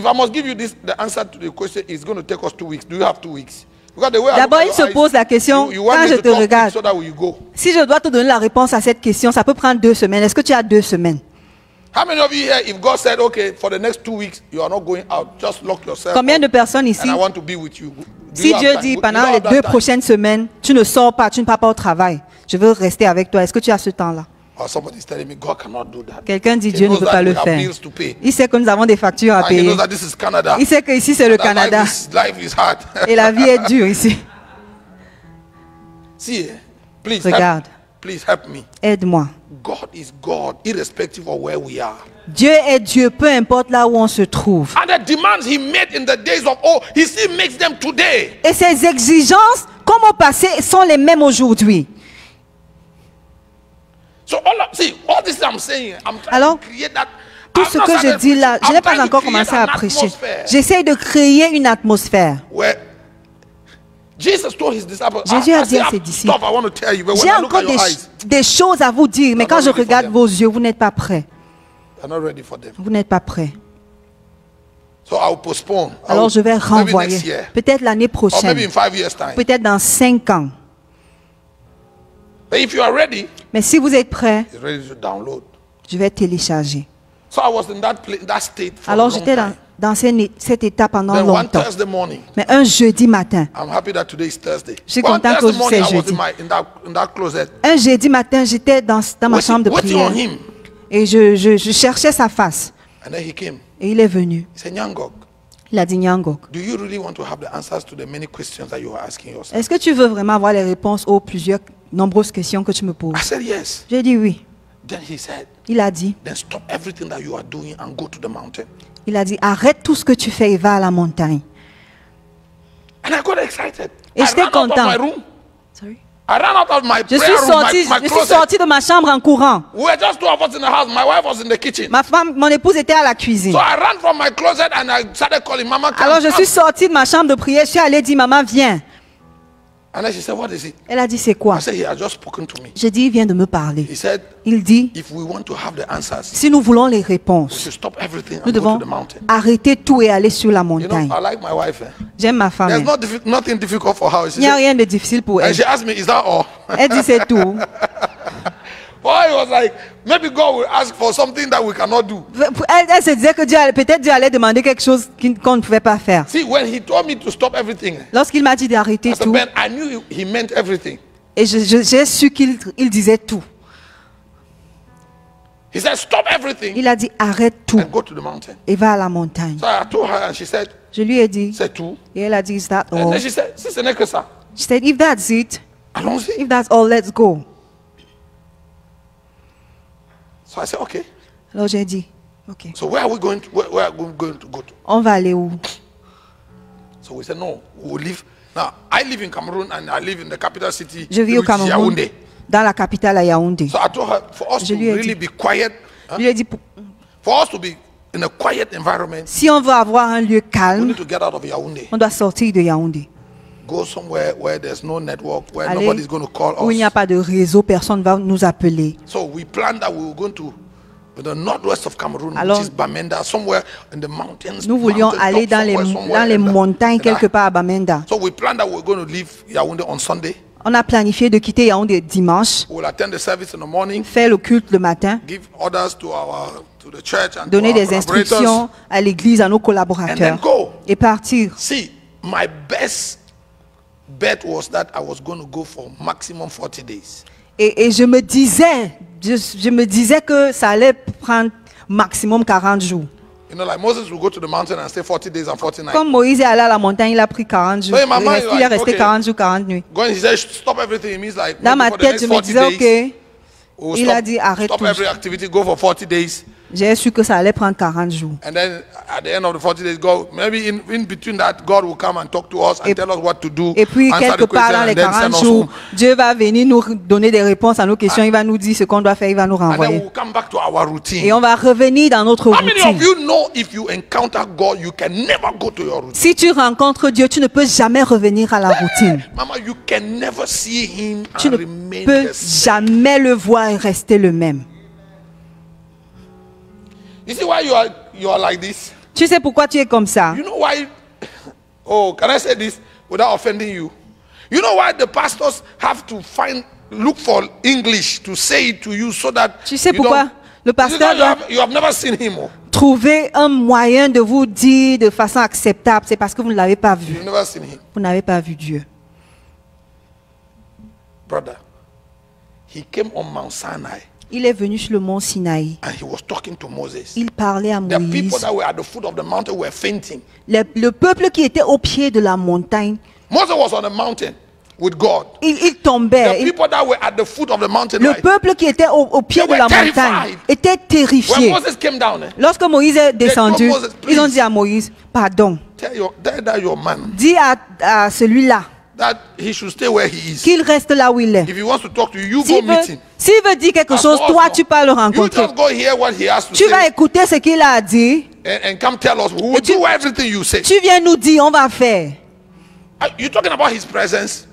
I must give you the answer to the question, it's going to take us 2 weeks. Do you have 2 weeks? Because the way I D'abord, look il at se your pose la question, you want quand me je to te talk regarde, so that we go. si je dois te donner la réponse à cette question, ça peut prendre 2 semaines. Est-ce que tu as 2 semaines? How many of you here, if God said, okay, for the next 2 weeks, you are not going out, just lock yourself Combien up, de personnes ici, and I want to be with you. Do si you have Dieu time? dit You pendant don't les have that 2 time. prochaines semaines, tu ne sors pas, tu ne pars pas au travail, je veux rester avec toi, est-ce que tu as ce temps-là? Or somebody's telling me, God cannot do that. Quelqu'un dit He Dieu ne knows peut that pas we le have faire. bills to pay. Il sait que nous avons des factures à And he payer. knows that this is Canada. Il sait que ici c'est le That Canada life is hard. et la vie est dure ici. See, please Regarde. please help me. Aide-moi. God is God, irrespective of where we are. Dieu est Dieu, peu importe là où on se trouve. And the demands he made in the days of old, he still makes them today. Et ses exigences, comme au passé, sont les mêmes aujourd'hui. So all this I'm saying, I'm trying Alors, to create that. Tout I've ce not que je started dis là, preaching. je n'ai I'm pas trying to encore create commencé à an prêcher. atmosphere J'essaie de créer une atmosphère. where Jesus told his disciples, Jésus a I dit say, à I ses have disciples, stuff I want to tell you, but when J'ai I look encore at your eyes, des choses à vous dire, mais You are quand not je ready for regarde them. vos yeux, vous n'êtes pas prêts. you're not ready for them. Vous n'êtes pas prêts. So I'll postpone. Alors je vais Maybe next renvoyer. year, Peut-être l'année or maybe prochaine. in 5 years' time. Peut-être dans 5 ans. But if you are ready, Mais si vous êtes prêts, it's ready to download. je vais télécharger. So I was in that state for Alors a long j'étais time. dans cet état pendant Then one longtemps. Thursday morning, Mais un jeudi matin, I'm happy that today is Thursday. Je suis One content que Thursday morning, c'est I was jeudi. in that closet, un jeudi matin, j'étais dans ma chambre de waiting prière on him. et je cherchais sa face. And then he came. Et il est venu. He said, Nyangok, Il a dit, Nyangok, do you really want to have the answers to the many questions that you are asking yourself? est-ce que tu veux vraiment avoir les réponses aux nombreuses questions que tu me poses? I said, yes. J'ai dit oui. Then he said, Il a dit, then stop everything that you are doing and go to the mountain. arrête tout ce que tu fais et va à la montagne. And I got excited. Et I j'étais ran out of content. my room. I ran out of my Je prayer suis room, my closet. sortie de ma chambre en courant. We were just 2 of us in the house. My wife was in the kitchen. Mon épouse était à la cuisine. So I ran from my closet and I started calling Mama. Come, Alors je come. suis sortie de ma chambre de prière, je suis allée dire, maman, viens. And then she said, what is it? Elle a dit, c'est quoi? I said, he has just spoken to me. J'ai dit, il vient de me parler. He said, Il dit, if we want to have the answers, si nous voulons les we réponses, should stop everything nous and go devons to the mountain. arrêter tout et aller sur la You know, montagne. I like my wife. J'aime ma femme. There's nothing difficult for her. She Il n'y a said, rien de difficile pour and elle. she asked me, is that all? Elle dit, c'est tout. Boy, it was like, maybe God will ask for something that we cannot do. Elle se disait que peut-être Dieu allait demander quelque chose qu'on ne pouvait pas faire. See, when he told me to stop everything, Lorsqu'il m'a dit d'arrêter as a tout, man, I knew he meant everything. et j'ai su qu'il disait tout. He said, stop everything Il a dit, arrête tout and go to the mountain. et va à la montagne. So I told her and she said, Je lui ai dit, c'est tout. et elle a dit, is that And all? then she said, si ce n'est que ça. She said, if that's it, Allons-y. If that's all, let's go. So I said, okay. Alors j'ai dit, ok. So where are we going to, where are we going to go to? On va aller où? So we said, no, we will leave. Now, I live in Cameroon and I live in the capital city. Je vis au Cameroun, dans la capitale à Yaoundé. So I told her, for us to really be quiet, Je lui ai dit, for us to be in a quiet environment, si on veut avoir un lieu we calme, need to get out of Yaoundé. on doit sortir de Yaoundé. Go somewhere where there's no network, where Aller nobody's going to call où il n'y a us. pas de réseau, personne ne va nous appeler. So we planned that we were going to the northwest of Cameroon, Alors, which is Bamenda, somewhere in the mountains. Nous voulions aller dans les montagnes quelque part à Bamenda. So we planned that we were going to leave Yaoundé on Sunday. On a planifié de quitter Yaoundé dimanche, We'll attend the service in the morning, faire le culte le matin, give orders to the church and donner to our des instructions à l'église, à nos and then collaborateurs go. et partir. See, my best bet was that I was going to go for maximum 40 days. Et je me disais que ça allait prendre maximum 40 jours. You know, like Moses will go to the mountain and stay 40 days and 40 nights. Comme Moïse est allé à la montagne, il a pris 40 jours. So in my mind, Il est like, resté okay. 40 jours, 40 nuits. Going, he said, stop everything. It means like, Dans ma for the tête, next je me 40 disais, days, ok, we'll il a dit, arrête stop tout. every activity, go for 40 days. J'ai su que ça allait prendre 40 jours. And then at the end of the 40 days, God, maybe in between that, God will come and talk to us and tell us what to do. Et puis, answer quelque the part question, dans les and then 40 send us jours, home. Dieu va venir nous donner des réponses à nos questions. Il va nous dire ce qu'on doit faire, il va nous And then renvoyer. we'll come back to our routine. Et on va revenir dans notre How many of routine. you know if you encounter God, you can never go to your routine? Si tu rencontres Dieu, tu ne peux jamais revenir à la routine. Mama, you can never see Him Tu and ne remain peux the same. jamais le voir et rester le même. You see why you are like this? Tu sais pourquoi tu es comme ça? You know why? Oh, can I say this without offending you? You know why the pastors have to look for English to say it to you so that Tu sais you pourquoi don't- le pasteur doit you have never seen him. Oh. trouver un moyen de vous dire de façon acceptable. C'est parce que vous ne l'avez pas vu. You've never seen him, Vous n'avez pas vu Dieu. brother. He came on Mount Sinai Il est venu sur le mont Sinaï. and he was talking to Moses. Il parlait à The people Moïse. that were at the foot of the mountain were fainting. Le peuple qui était au pied de la montagne, Moses was on the mountain with God. il The tombait. people that were at the foot of the mountain, Le right, peuple qui était au pied They de la were montagne terrified. était when terrifié. Moses came down, Lorsque Moïse est descendu, Moses, please. ils ont dit à Moïse, pardon, tell that your man dis à celui-là that he should stay where he is. qu'il reste là où il est. If he wants to talk to you, you go S'il meet him. veut dire quelque Of chose, course toi not. tu vas le You rencontrer. just go hear what he has to Tu vas say écouter ce qu'il a dit. and come tell us. We will tu- do everything you say. Tu viens nous dire, on va faire. You're talking about his presence.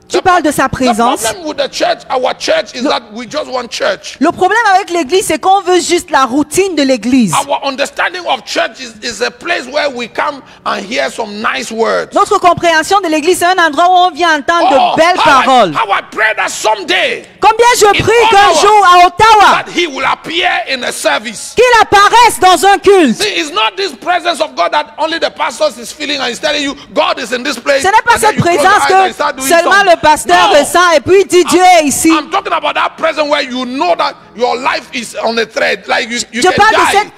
Tu parles de sa The présence. problem with the church, our church, is that we just want church. Le problème avec l'église, c'est qu'on veut juste la routine de l'église. Our understanding of church is a place where we come and hear some nice words. Notre compréhension de l'église, c'est un endroit où on vient entendre de belles paroles. how I pray that someday Combien je In prie qu'un Ottawa, jour à Ottawa, that he will appear in a service. qu'il apparaisse dans un culte. See, it's not this presence of God that only the pastors is feeling and is telling you God is in this place. Ce n'est pas and then cette you close your présence eyes and start que doing seulement something. le pasteur No. ressent et puis il dit Dieu est ici. I'm talking about that presence where you know that your life is on a thread, like you Je can parle de die. cette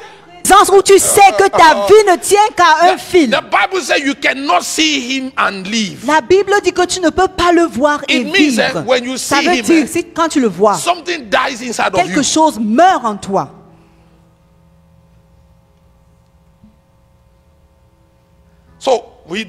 présence où tu sais que ta vie ne tient qu'à un fil. The Bible says you cannot see him and live. La Bible dit que tu ne peux pas le voir et It means that vivre. when you Ça see veut him, dire, si quand tu le vois, something dies inside of you. quelque chose meurt en toi. So we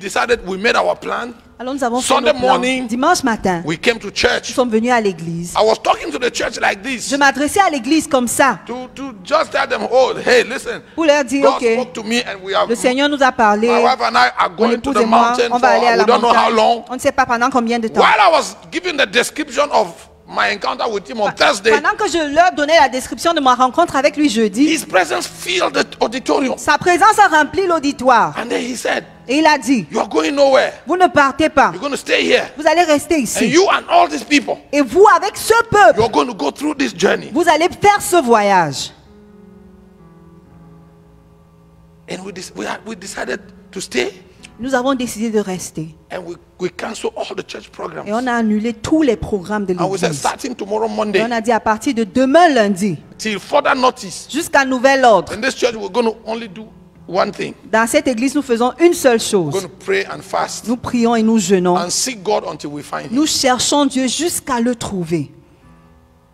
made our plan. Alors nous avons fait Sunday nos plans. morning, Dimanche matin, We came to nous church. sommes venus à l'église. I was talking to the church like this. Je m'adressais à l'église comme ça To just tell them, oh, hey, listen. pour leur dire, God ok, spoke to me and we have. le Seigneur nous a parlé. My wife and I are Mon going to épouse the et moi, mountain on for va aller à la we don't know how montagne. long. On ne sait pas pendant combien de temps. While I was giving the description of my encounter with him on Thursday, Pendant que je leur donnais la description de ma rencontre avec lui jeudi, his presence filled the auditorium. sa présence a rempli l'auditoire. And then he said, Et il a dit, you are going nowhere. vous ne partez pas. You're going to stay here. Vous allez rester And ici. you and all these people, Et vous, avec ce peuple, you're going to go through this journey. vous allez faire ce voyage. And we decided to stay. Nous avons décidé de rester. And we cancel all the church programs. Et on a annulé tous les programmes de And we said, l'église. starting tomorrow Et Monday, on a dit à partir de demain lundi, till further notice, jusqu'à nouvel ordre, in this church, we're going to only do one thing. Dans cette église, nous faisons une seule We're chose. going to pray and fast Nous prions et nous jeûnons. and seek God until we find Him. Nous cherchons Dieu jusqu'à le trouver.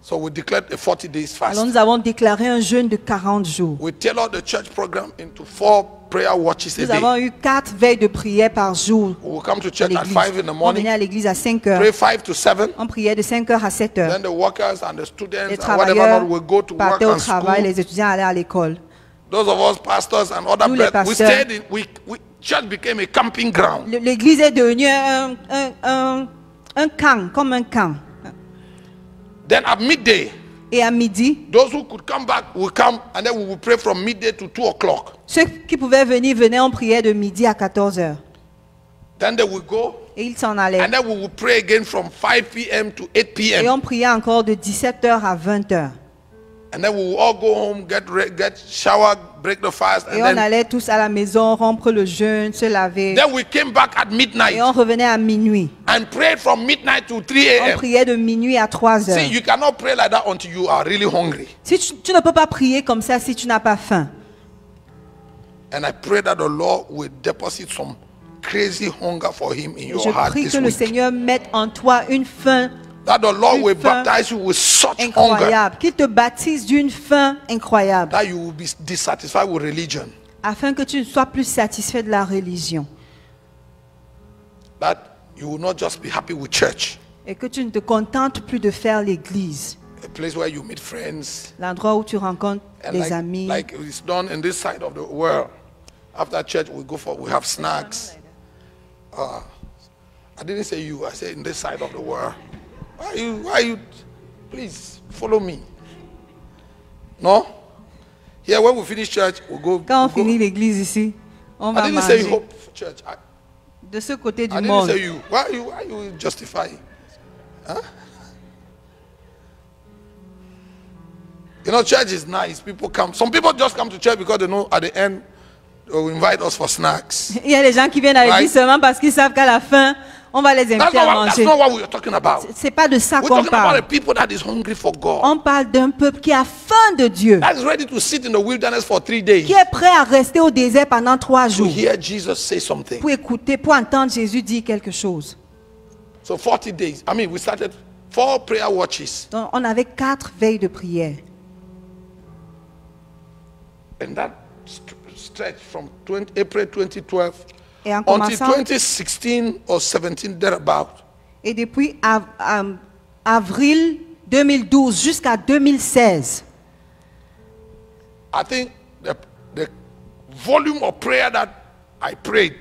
So we declared a 40 days fast. Alors nous avons déclaré un jeûne de 40 jours. We tailored the church program into 4 prayer watches a Nous avons day. eu 4 veilles de prière par jour We will come to à church at l'église. 5 in the On morning, venait à l'église à 5 pray heures. 5 to 7. On priait de 5 heures à 7 heures. Then the workers and the students Les and whatever travailleurs not will go to work partaient au and travail, school. les étudiants allaient à l'école. Those of us pastors and other Nous, les brethren, we pasteurs. stayed in, church became a camping ground. L'église est devenue un camp, comme un camp. Then at midday, Et à midi, those who could come back will come, and then we will pray from midday to 2 o'clock. ceux qui pouvaient venir venaient, on priait de midi à 14 heures. Then they will go, Et ils s'en allaient. and then we will pray again from 5 p.m. to 8 Et p.m. on priait encore de 17 heures à 20 heures. And then we will all go home, get shower, break the fast, Et and on then, allait tous à la maison, rompre le jeûne, se laver. then we came back at Et midnight on revenait à minuit. and prayed from midnight to 3 On a.m. priait de minuit à 3 heures. See, you cannot pray like that until you are really hungry. Si tu ne peux pas prier comme ça si tu n'as pas faim. And I pray that the Lord will deposit some crazy hunger for Him in your Je heart prie this que le week. Seigneur mette en toi une faim That the Lord une will faim baptize you with such hunger incroyable, qu'il te baptise d'une faim incroyable, that you will be dissatisfied with religion. afin que tu ne sois plus satisfait de la religion That you will not just be happy with church, et que tu ne te contentes plus de faire l'église, a place where you meet friends, l'endroit où tu rencontres and des amis. like it's done in this side of the world. After church, we have snacks. I didn't say you. I said in this side of the world. Why are you? Please follow me. No. Here, when we finish church, we go. Quand on we go. finit l'église ici, on I va didn't say manger. hope for church. De ce côté du I didn't monde. say you. Why you justifying? Huh? You know, church is nice. People come. Some people just come to church because they know at the end they will invite us for snacks. Il y a des gens qui viennent à l'église Right. seulement parce qu'ils savent qu'à la fin, on va les That's inviter à that's manger. not what we are talking about. C'est pas de ça We're qu'on talking about a parle. people that is hungry for God. On parle d'un peuple qui a faim de Dieu, That is ready to sit in the wilderness for 3 days qui est prêt à rester au désert pendant 3 to jours hear Jesus say something. pour écouter, pour entendre Jésus dire quelque chose. So 40 days. I mean, we started 4 prayer watches. Donc, on avait 4 veilles de prière. And that stretched from April 2012 Et en until commençant, 2016 or 17 thereabout. et depuis avril 2012 jusqu'à 2016, I think the volume of prayer that I prayed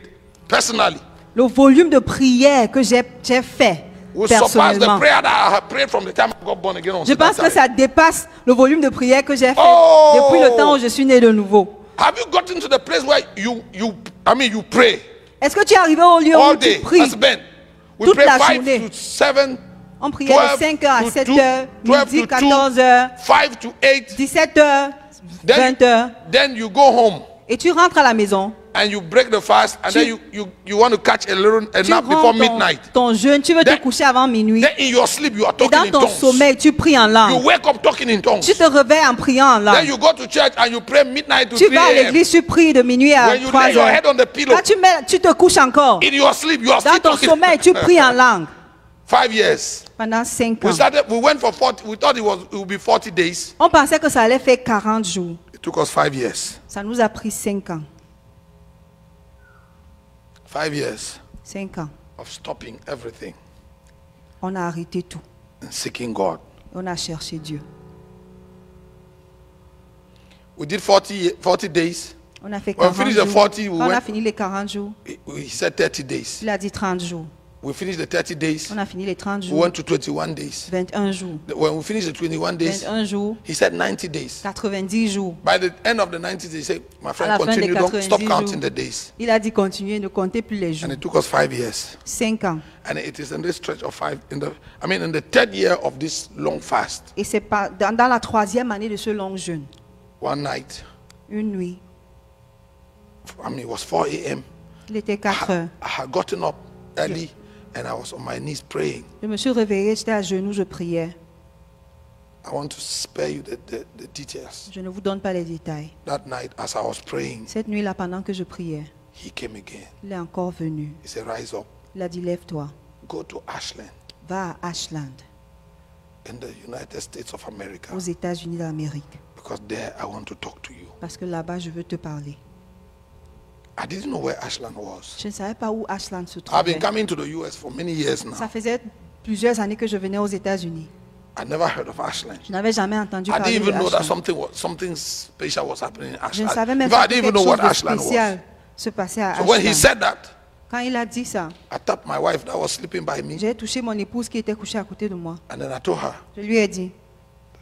personally le volume de prière que j'ai fait will surpass the personnellement, prayer that I have prayed from the time I got born again on je pense que Saturday. ça dépasse le volume de prière que j'ai fait Oh! depuis le temps où je suis né de nouveau. Have you gotten to the place where you pray Est-ce que tu es arrivé au lieu all où tu day? pries? That's Ben. We Toute pray la 5 journée. to 7, On priait de 5 heures à 12 7 to heures, 12, midi, 12 to 14 heures, 5 to 8. 17 heures, Then, 20 heures. then you go home Et tu rentres à la maison. and you break the fast, and Tu- then you want to catch a Tu nap before rentres midnight. ton jeûne, tu veux te Then- coucher avant minuit. Then in your sleep you are Et talking dans in ton tongues. sommeil, tu pries en You langue. wake up talking in tongues. Tu te réveilles en priant en Then langue. you go to church and you pray midnight to Tu 3 vas à a.m. l'église, tu pries de minuit à When you 3 lay your heures. head on the pillow, Quand tu te couches encore, in your sleep you are dans still ton talking. sommeil, tu pries en langue. 5 years. Pendant 5 ans. We went for 40. We thought it would be 40 days. On pensait que ça allait faire 40 jours. It took us 5 years. Ça nous a pris 5 ans. 5 years 5 ans. of stopping everything On a arrêté tout. and seeking God. On a cherché Dieu. We did 40 days. On a fait When we 40 finished the jours. 40, we Quand on a went- fini les 40 jours, He said 30 days. il a dit 30 jours. We finished the 30 days. On a fini les 30 We jours. went to 21 days. 21 jours. When we finished the 21 days, 21 jours. he said 90 days. 90 jours. By the end of the 90 days, he said, my À friend, la fin des continue. Don't 90 stop jours, counting the days. il a dit continuez, ne comptez plus les jours. And it took us 5 years. 5 ans. And it is in this stretch of in the third year of this long fast, Et c'est pas dans la 3e année de ce long jeûne. one night, Une nuit. it was 4 a.m. Il était 4 heures. I had gotten up early and I was on my knees praying. Je me suis réveillée, j'étais à genoux, je priais. I want to spare you the details. Je ne vous donne pas les détails. That night, as I was praying, Cette nuit-là, pendant que je priais, he came again. il est encore venu. He said, rise up, Il a dit, lève-toi, go to Ashland va à Ashland, in the United States of America, aux États-Unis d'Amérique. because there I want to talk to you. Parce que là-bas, je veux te parler. I didn't know where Ashland was. Je ne savais pas où Ashland se I've been trouvait. coming to the US for many years now. Ça faisait plusieurs années que je venais aux États-Unis. I never heard of Ashland. Je n'avais jamais entendu I parler didn't de even know that Ashland. something special was happening in Je ne Ashland. savais In même fact, pas I que didn't even quelque know what chose de Ashland was. spécial se passait à So when he Ashland. said that, Quand il a dit ça, I tapped my wife that was sleeping by me, j'ai touché mon épouse qui était couchée à côté de moi. and then I told her, Je lui ai dit,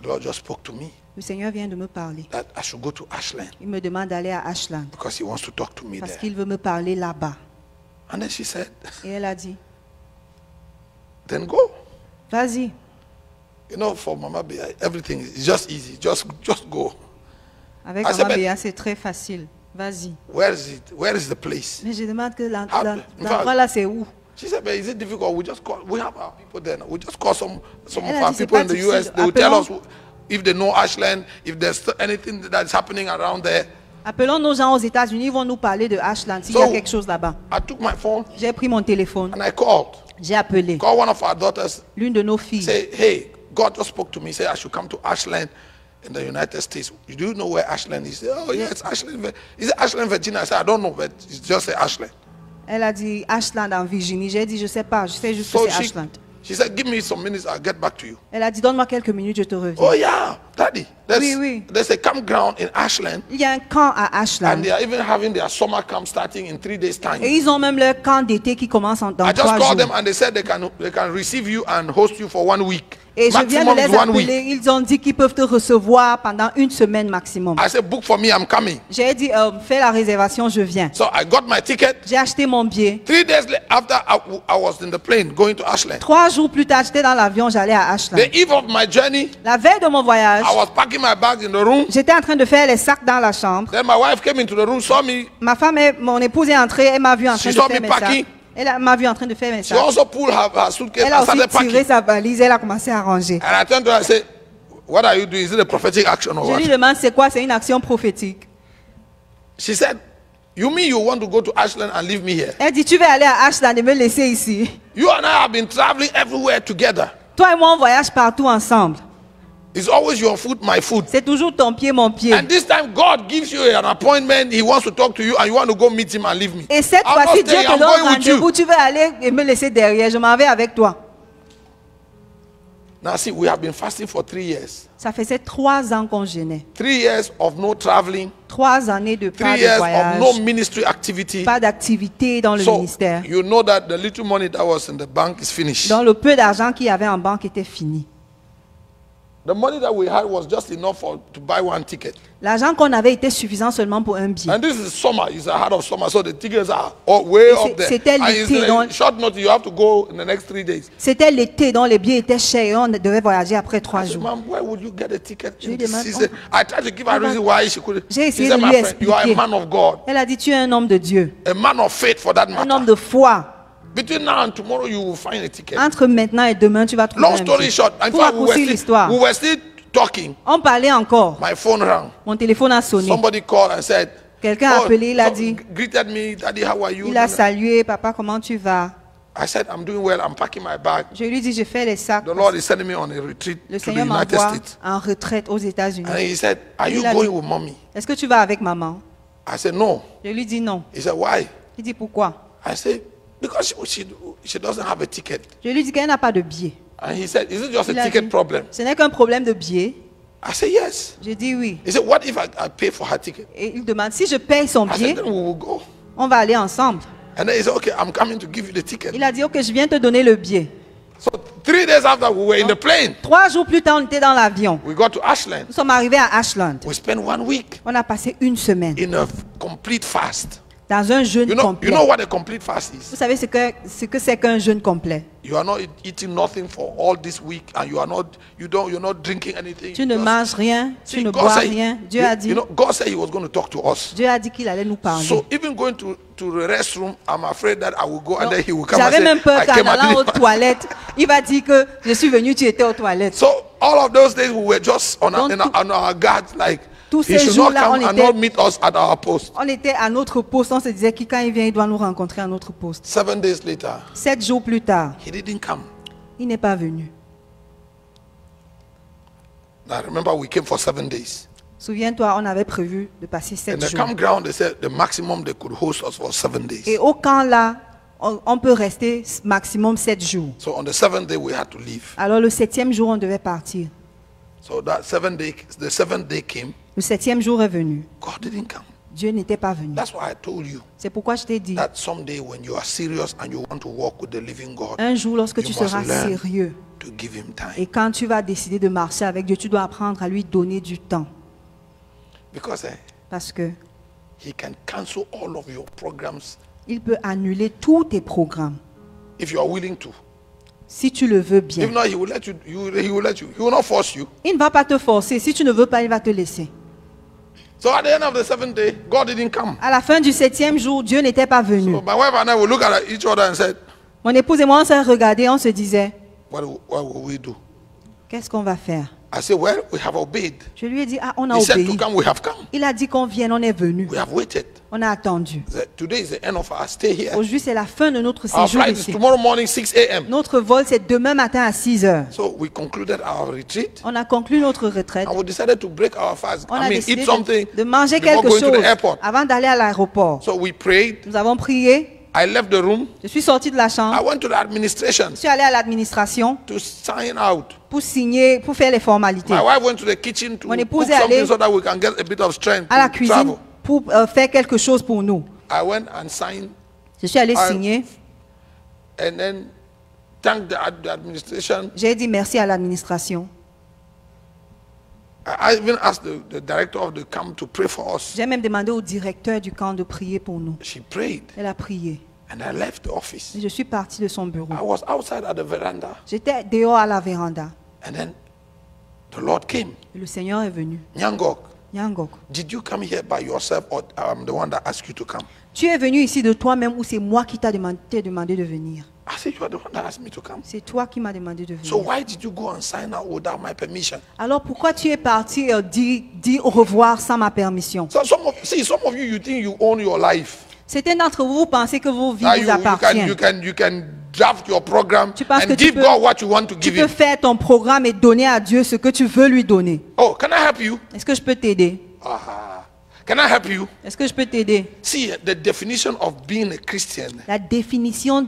the Lord just spoke to me le Seigneur vient de me parler. that I should go to Ashland Il me demande d'aller à Ashland because he wants to talk to me parce there. qu'il veut me parler là-bas. And then she said, Et elle a dit, then go. vas-y. You know, for Mama Bea, everything is just easy. Just go. Avec I said, Maman but- Béa, c'est très facile. Vas-y. Where is it? Where is the place? Mais je demande que Ah, in l'endroit fact- là, c'est où? She said, but is it difficult? We just call. We have our people there. Now. We just call some Elle of a our dit, c'est people pas in the difficile. US. They will tell us Appelons- if they know Ashland, if there's anything that's happening around there. Appelons nos gens aux États-Unis, ils vont nous parler de Ashland, s'il y a So- quelque chose là-bas. I took my phone J'ai pris mon téléphone, and I called. j'ai appelé Called one of our daughters. l'une de nos filles. Say, hey, God just spoke to me. Say I should come to Ashland in the United States. Do you know where Ashland is? He said, oh yeah, it's Ashland. Is it Ashland, Virginia? I said, I don't know, but it's just say Ashland. Elle a dit Ashland en Virginie. J'ai dit, je sais pas, je sais juste So que c'est she, Ashland. she said, give me some minutes. I'll get back to you. Elle a dit, donne-moi quelques minutes, je te reviens. Oh yeah, Daddy. Oui, oui. There's a campground in Ashland. Il y a un camp à Ashland. And they are even having their summer camp starting in 3 days' time. Et ils ont même leur camp d'été qui commence dans I just 3 called them jours. and they said they can receive you and host you for 1 week. Et je viens de Maximum les is 1 week. appeler. Ils ont dit qu'ils peuvent te recevoir pendant 1 semaine maximum. I said, book for me, I'm coming. J'ai dit, fais la réservation, je viens. So I got my ticket. J'ai acheté mon billet. 3 days after I was in the plane going to Ashland. 3 jours plus tard, j'étais dans l'avion, j'allais à Ashland. The eve of my journey, La veille de mon voyage, I was packing my bags in the room. j'étais en train de faire les sacs dans la chambre. Then my wife came into the room, saw me. Ma femme, mon épouse est entrée, elle m'a vu en train She de saw faire me mes packing. sacs. Elle m'a vu en train de faire mes She sacs. also pulled her suitcase Elle a and aussi started tiré packing. sa valise, elle a commencé à ranger. And I turned to her and said, what are you doing? Is it a prophetic action or Je lui what? demande c'est quoi, c'est une action prophétique. She said, you mean you want to go to Ashland and leave me here? Elle dit, tu vas aller à Ashland et me laisser ici. You and I have been traveling everywhere together. Toi et moi, on voyage partout ensemble. It's always your foot, my foot. C'est toujours ton pied, mon pied. And this time God gives you an appointment. He wants to talk to you and you want to go meet him and leave me. Et cette I'm not fois-ci, Dieu staying, te I'm donne going with rendez-vous, you. tu veux aller et me laisser derrière. Je m'en vais avec toi. Now see, we have been fasting for 3 years. Ça faisait 3 ans qu'on jeûnait. 3 years of no traveling. 3 années de 3 pas de years of voyage, no ministry activity. pas d'activité dans le So ministère. you know that the little money that was in the bank is finished. Donc le peu d'argent qu'il y avait en banque était fini. The money that we had was just enough to buy 1 ticket. L'argent qu'on avait était suffisant seulement pour un billet. And this is summer. It's the heart of summer, so the tickets are way up there. c'était And it's l'été, donc- short notice. You have to go in the next 3 days. C'était l'été, donc les billets étaient chers et on devait voyager après 3 I said, jours. Ma'am, where would you get a ticket Je in lui this demande, season? I tried to give her a reason why she couldn't. J'ai She essayé said, de my lui friend, you are a expliquer. man of God, Elle a dit, tu es un homme de Dieu, a man of faith for that un homme matter. de foi. Between now and tomorrow, you will find a ticket. Entre maintenant et demain, tu vas trouver Long un story billet. short, in Pour fact, raccourcir l'histoire, we were still talking. on parlait encore. My phone rang. Mon téléphone a sonné. Somebody called and said, Quelqu'un a appelé, il a so- dit, greeted me, Daddy, how are you? il a salué, papa, comment tu vas? I said, I'm doing well. I'm packing my bag. Je lui dis, je fais les sacs. The Lord is sending me on a retreat Le to the Seigneur United m'envoie States. en retraite aux États-Unis. And he said, are you Il a going dit- with mommy? Est-ce que tu vas avec maman? I said, no. Je lui dis non. He said, why? Il dit pourquoi? I said, because she doesn't have a ticket. Je lui dis qu'elle n'a pas de billet. And he said, is it just Il a a ticket dit, problem? ce n'est qu'un problème de billet. I said, yes. Je dis oui. He said, what if I pay for her ticket? Et il demande, si je paye son I said, billet, then we will go. on va aller ensemble. And then he said, okay, I'm coming to give you the ticket. Il a dit, ok, je viens te donner le billet. So 3 days after we were in the plane, 3 jours plus tard, on était dans l'avion. we got to Ashland. Nous sommes arrivés à Ashland. We spent 1 week On a passé 1 semaine in a complete fast. dans un jeûne You complet. know what a complete fast is? Vous savez ce que c'est qu'un jeûne complet? You are not eating nothing for all this week, and you're not drinking anything. Tu ne Just- manges rien, tu See, ne God bois said- rien. Dieu a dit, God said He was going to talk to us. Dieu a dit qu'il allait nous parler. So even going to the restroom, I'm afraid that I will go and Donc, then He will come and j'avais say, même peur I qu'en came and allant aux did-" toilettes, il va dire que je suis venu, tu étais aux toilettes. So all of those days we were just on our guard, like tous he ces should not jours-là, come and not meet us at our post. on était à notre poste. On se disait que quand il vient, il doit nous rencontrer à notre poste. 7 days later, 7 jours plus tard, he didn't come. il n'est pas venu. Now remember, we came for 7 days. Souviens-toi, on avait prévu de passer 7 In the jours. campground, they said the maximum they could host us for 7 days. Et au camp là, on peut rester maximum 7 jours. So on the 7th day, we had to leave. Alors le 7e jour, on devait partir. So that 7th day, the 7th day came. Le 7e jour est venu. God didn't come. Dieu n'était pas venu. That's why I told you C'est pourquoi je t'ai dit, that someday when you are serious and you want to walk with the living God, un jour lorsque you tu must seras learn sérieux to give him time. et quand tu vas décider de marcher avec Dieu, tu dois apprendre à lui donner du temps. Because Parce que he can cancel all of your programs il peut annuler tous tes programmes if you are willing to. si tu le veux bien. If not, he will let you. He will let you. He will not force you. Il ne va pas te forcer. Si tu ne veux pas, il va te laisser. So at the end of the 7th day, God didn't come. À la fin du 7e jour, Dieu n'était pas venu. So my wife and I will look at each other and said, Mon épouse et moi, on s'est regardés, on se disait, what will we do? qu'est-ce qu'on va faire? I said, well, we have obeyed. Je lui ai dit, ah, on a He said to obéi. come, we have come. Il a dit qu'on vienne, on est venu. We have waited. On a attendu. Today is the end of our stay here. Aujourd'hui, c'est la fin de notre Our séjour flight is ici. tomorrow morning, 6 a.m. Notre vol, c'est demain matin à 6 heures. So we concluded our retreat On a conclu notre retraite. and we decided to break our fast. On a décidé eat something de manger before quelque going to the chose airport. avant d'aller à l'aéroport. So we prayed. Nous avons prié. I left the room. Je suis sortie de la I chambre. went to the administration Je suis allée à l'administration to sign out. pour signer, pour faire les formalités. My wife went to the kitchen to Mon cook épouse est allée something so that we can get a bit of strength À la to cuisine travel. pour faire quelque chose pour nous. I went and signed Je suis allée I- signer. and then thanked the administration. J'ai dit merci à l'administration. I even asked the director of the camp to pray for us. J'ai même demandé au directeur du camp de prier pour nous. She prayed Elle a prié. and I left the office. Et je suis partie de son bureau. I was outside at the veranda J'étais dehors à la véranda. and then the Lord came. Et le Seigneur est venu. Nyangok, Nyangok, did you come here by yourself or I'm the one that asked you to come? tu es venu ici de toi-même ou c'est moi qui t'ai demandé de venir? I said, you are the one that asked me to come. C'est toi qui m'as demandé de So venir. why did you go and sign out without my permission? Alors pourquoi tu es parti dire au revoir sans ma permission? So some of you think you own your life. Certains d'entre vous, vous pensez que vos vies Now vous appartiennent. you can draft your program Tu penses que and tu give peux- God what you want to Tu give peux him. faire ton programme et donner à Dieu ce que tu veux lui donner. Oh, can I help you? Est-ce que je peux t'aider? Can I help you? Est-ce que je peux t'aider? See, the definition of being a Christian La définition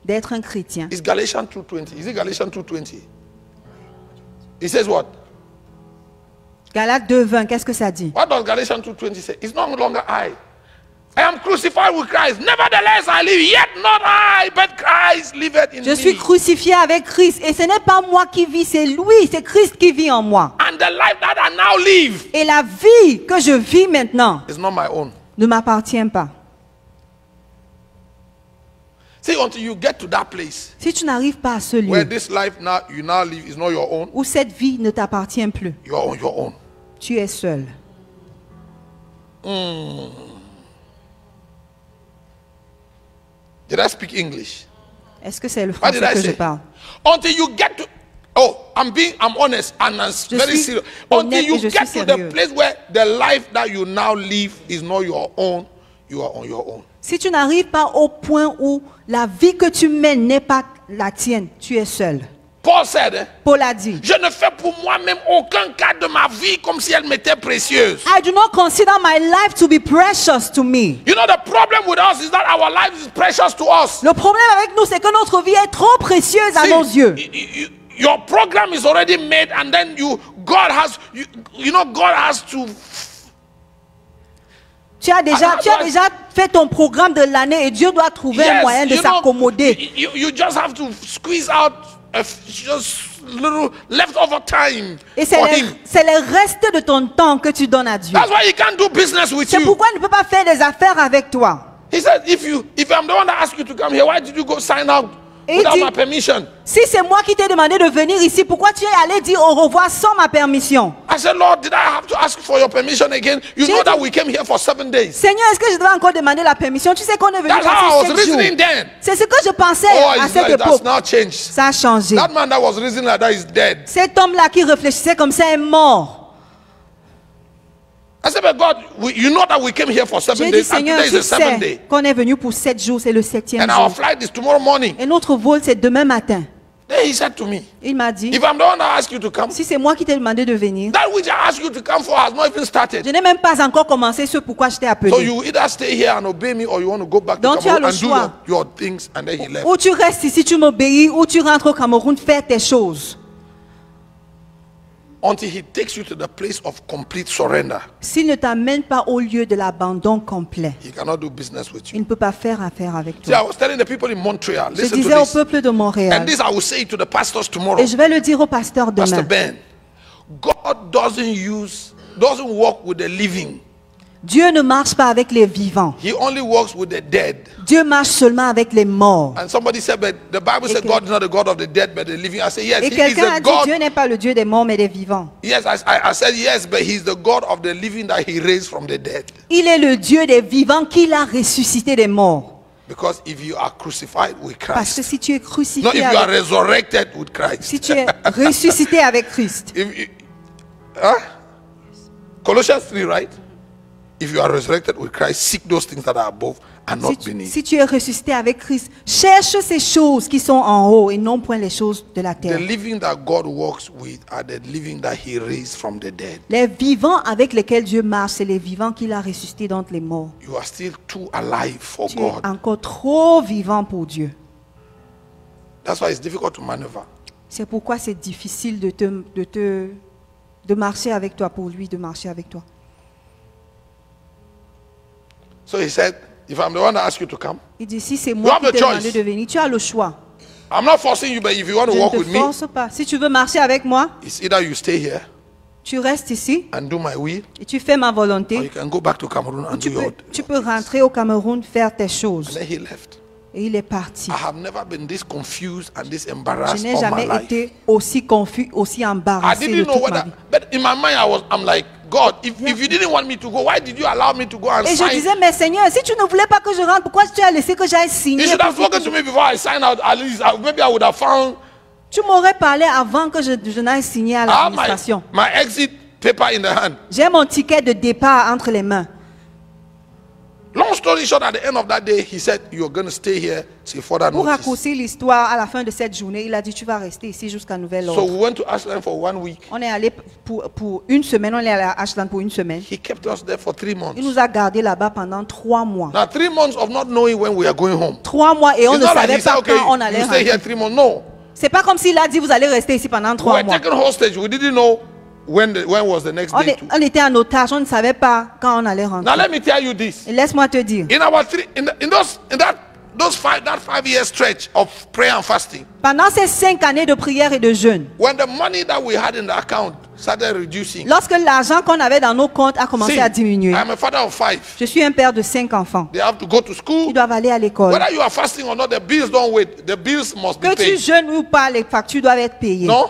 d'être un chrétien. is Galatians 2:20. Is it Galatians 2:20? It says what? Galates 2:20, qu'est-ce que ça dit? What does Galatians 2:20 say? It's no longer I. I am crucified with Christ. Nevertheless, I live. Yet not I, but Christ liveth in Je suis me. crucifié avec Christ et ce n'est pas moi qui vis, c'est lui, c'est Christ qui vit en moi. And the life that I now live Et la vie que je vis maintenant is not my own. ne m'appartient pas. See, until you get to that place Si tu n'arrives pas à ce where lieu this life now you now live is not your own, où cette vie ne t'appartient plus, you are on your own. tu es seul. Did I speak English? Est-ce que c'est le What did français I que je say? parle? Until you get to, oh, I'm honest and I'm Je very suis serious. honnête Until you et je get suis to sérieux. the place where the life that you now live is not your own, you are on your own. Si tu n'arrives pas au point où la vie que tu mènes n'est pas la tienne, tu es seul. Paul said, Paul a dit, je ne fais pour moi-même aucun cas de ma vie comme si elle m'était précieuse. I do not consider my life to be precious to me. You know, the problem with us is that our life is precious to us. Le problème avec nous, c'est que notre vie est trop précieuse à See, nos yeux. Your program is already made and then God has to. Tu as déjà fait ton programme de l'année et Dieu doit trouver un moyen de you know, s'accommoder. you just have to squeeze out just little leftover time Et for him. c'est les restes de ton temps que tu donnes à Dieu. That's why he can't do business with C'est you. pourquoi il ne peut pas faire des affaires avec toi. He said, if I'm the one that asked you to come here, why did you go sign out Et il without dit- my permission? Si c'est moi qui t'ai demandé de venir ici, pourquoi tu es allé dire au revoir sans ma permission? I said, Lord, did I have to ask for your permission again? You know that we came here for 7 days. Seigneur, est-ce que je dois encore demander la permission? Tu sais qu'on est venu That's how I passer was 7 jours. reasoning then. C'est ce que je pensais Oh, à it's cette like, that's époque. now changed. Ça a changé. That man that was reasoning like that is dead. Cet homme-là qui réfléchissait comme ça est mort. I said, but God, you know that we came here for 7 J'ai dit, days, and Seigneur, today is tu the 7th sais day. qu'on est venu pour 7 jours, c'est le 7e And our jour. flight is tomorrow morning. Et notre vol, c'est demain matin. Then he said to me, Il m'a dit, if I'm the one that asked you to come, si c'est moi qui t'ai demandé de venir, that which I asked you to come for has not even started. je n'ai même pas encore commencé ce pourquoi je t'ai So appelé. you either stay here and obey me, or you want to go back to Donc tu as Cameroon le and do choix. your things. And then he left. Ou tu restes ici, tu m'obéis, ou tu rentres au Cameroun faire tes choses. Until he takes you to the place of complete surrender, S'il ne t'amène pas au lieu de l'abandon complet, he cannot do business with il you. ne peut pas faire affaire avec See, I toi. was telling the people in Montreal, Je listen disais to au this. peuple de Montréal, And this I will say to the pastors tomorrow. et je vais le dire au pasteur Pastor demain. Ben, God doesn't work with the living. Dieu ne marche pas avec les vivants. He only works with the dead. Dieu marche seulement avec les morts. And somebody said, but the Bible said God is not the God of the dead, but the living. I said, yes, Et he is quelqu'un a the dit, God. Dieu n'est pas le Dieu des morts, mais des vivants. Yes, I said yes, but he's the God of the living that he raised from the dead. Il est le Dieu des vivants qu'il a ressuscité des morts. Because if you are crucified with Parce que Christ, si tu es no, crucifié if you are avec, resurrected with Christ, si tu es ressuscité avec Christ, Colossians 3, right? If you are resurrected with Christ, seek those things that are above and not beneath. si tu es ressuscité avec Christ, cherche ces choses qui sont en haut et non point les choses de la The terre. living that God works with are the living that he raised from the dead. Les vivants avec lesquels Dieu marche, c'est les vivants qu'il a ressuscités d'entre les morts. You are still too alive for Tu es God. encore trop vivant pour Dieu. That's why it's difficult to maneuver. C'est pourquoi c'est difficile de marcher avec toi, pour lui de marcher avec toi. So he said, if I'm the one that asks you to come, Il dit, si c'est moi have qui the t'ai demandé choice. de venir, tu as le choix. I'm not forcing you, but if you want Je to ne walk te with me, force pas. Si tu veux marcher avec moi, it's either you stay here tu restes ici and do my will, et tu fais ma or you volonté. can go back to Cameroon and do Tu your. peux rentrer au Cameroun, faire tes And choses. then he left. Et il est parti. I have never been this confused and this Je embarrassed n'ai all my jamais life. été aussi confus, aussi I embarrassé de didn't know toute ma whether, vie. but in my mind I'm like, God, if you didn't want me to go, why did you allow me to go and Et je sign? disais, mais Seigneur, si tu ne voulais pas que je rentre, pourquoi tu as laissé que j'aille You signer? should have spoken to me before I signed out. At least maybe I would have found. Tu m'aurais parlé avant que je n'aille signer à I have l'administration. my exit paper in the hand. J'ai mon ticket de départ entre les mains. Long story short, at the end of that day, he said, "You're going to stay here till further Pour notice." raccourcir l'histoire, à la fin de cette journée, il a dit, tu vas rester ici jusqu'à nouvel So ordre. we went to Ashland for 1 week. On est allé pour une semaine, on est allé à Ashland pour une semaine. He kept us there for 3 Il months. nous a gardés là-bas pendant 3 mois. Now 3 months of not knowing when we are going home. 3 mois et on It's ne not like savait he said, pas "Okay, quand on allait you stay here rentrer. 3 months." No, C'est pas comme s'il a dit, vous allez rester ici pendant we 3 were mois. taken hostage. We didn't know when was the next day. On était en otage, on ne savait pas quand on allait Now rentrer. let me tell you this. Et laisse-moi te dire, That 5-year stretch of prayer and fasting, pendant ces 5 années de prière et de jeûne, when the money that we had in the account started reducing, lorsque l'argent qu'on avait dans nos comptes a commencé see, à diminuer, I'm a father of 5. je suis un père de 5 enfants. They have to go to school. Ils doivent aller à l'école. Whether you are fasting or not, the bills don't wait. The bills must be Que tu paid. jeûnes ou pas, les factures doivent être payées. No?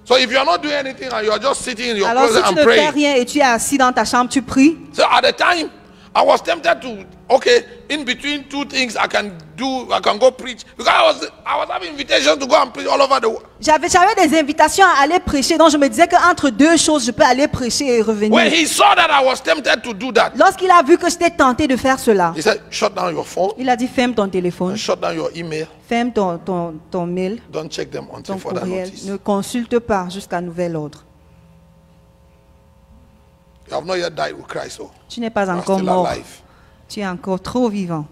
So if you are not doing anything and you are just sitting in your Alors si closet tu and ne fais praying, rien et tu es assis dans ta chambre, tu pries. so at the time, I was tempted to, okay, in between 2 things, I can go preach. Because I was having invitations to go and preach all over the world. J'avais des invitations à aller prêcher, donc je me disais qu'entre 2 choses, je peux aller prêcher et revenir. When he saw that I was tempted to do that, Lorsqu'il a vu que j'étais tenté de faire cela, he said, shut down your phone il a dit ferme ton téléphone, and shut down your email. ferme ton mail, Don't check them until ton further courriel, notice. ne consulte pas jusqu'à nouvel ordre. You have not yet died with Christ, so Tu n'es pas you are encore still mort, alive. tu es encore trop vivant.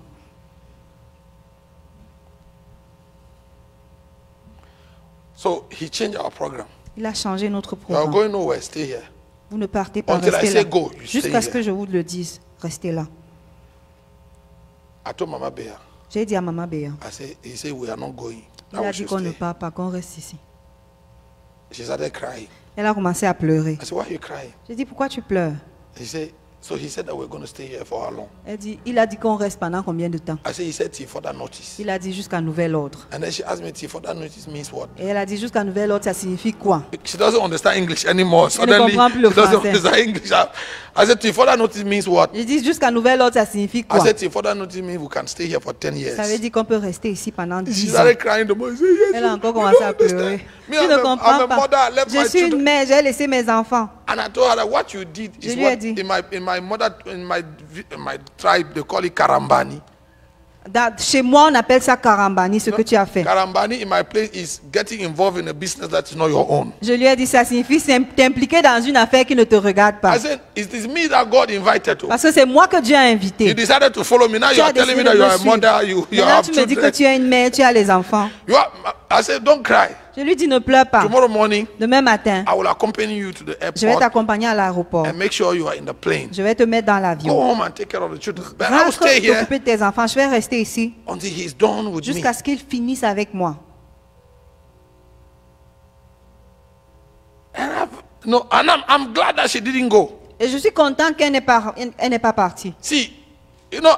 So he changed our program. Il a changé notre You are programme. going nowhere, stay here. Vous ne partez pas, Until I restez say là. go, you stay Jusqu'à ce here. que je vous le dise, restez là. I told Mama Bear, J'ai dit à Maman Béa, he said, we are not going. il Now a we dit should qu'on ne stay. part pas, qu'on reste ici. She started crying. Elle a commencé à pleurer. I said, why are you crying? J'ai dit, pourquoi tu pleures? He said, So he said that we're going to stay here for how long? Il a dit qu'on reste pendant combien de temps? I said, he said, till further notice. Il a dit jusqu'à nouvel ordre. And then she asked me, till further notice means what? Et elle a dit jusqu'à nouvel ordre, ça signifie quoi? She doesn't understand English anymore. Elle ne Suddenly, comprend plus le she doesn't français. understand English. I said, till further notice means what? Je dis jusqu'à nouvel ordre, ça signifie I quoi? said, till further notice means we can stay here for 10 years. Ça veut dire qu'on peut rester ici pendant She 10 ans. started crying the more. She said, yes, Elle a encore you commencé don't à pleurer. understand. Me, Tu ne I'm comprends a pas. mother. I left Je my suis une children. mère, j'ai laissé mes enfants. And I told her that what you did is Je lui ai what dit. in my tribe they call it karambani. Chez moi, on appelle ça karambani, ce que tu as fait. Karambani in my place is getting involved in a business that is not your own. Je lui ai dit, ça signifie t'impliquer dans une affaire qui ne te regarde pas. I said, it is me that God invited to. Parce que c'est moi que Dieu a You invité. decided to follow me. Now Tu you as are telling me décidé that de you me are a suivre. mother, you Maintenant, have tu me dis que children. tu es une mère, tu as les enfants. I said, don't cry. Je lui dis, ne pleure pas. Tomorrow morning, Demain matin, I will accompany you to the je vais airport t'accompagner à l'aéroport. and make sure you are in the plane. Je vais te mettre dans Go l'avion. home and take care of the children. But I will Rentre stay here t'occuper de tes enfants. Je vais rester ici until he's done with me. jusqu'à ce qu'ils finissent avec moi. And I'm glad that she didn't go. Et je suis content qu'elle n'est pas partie. See,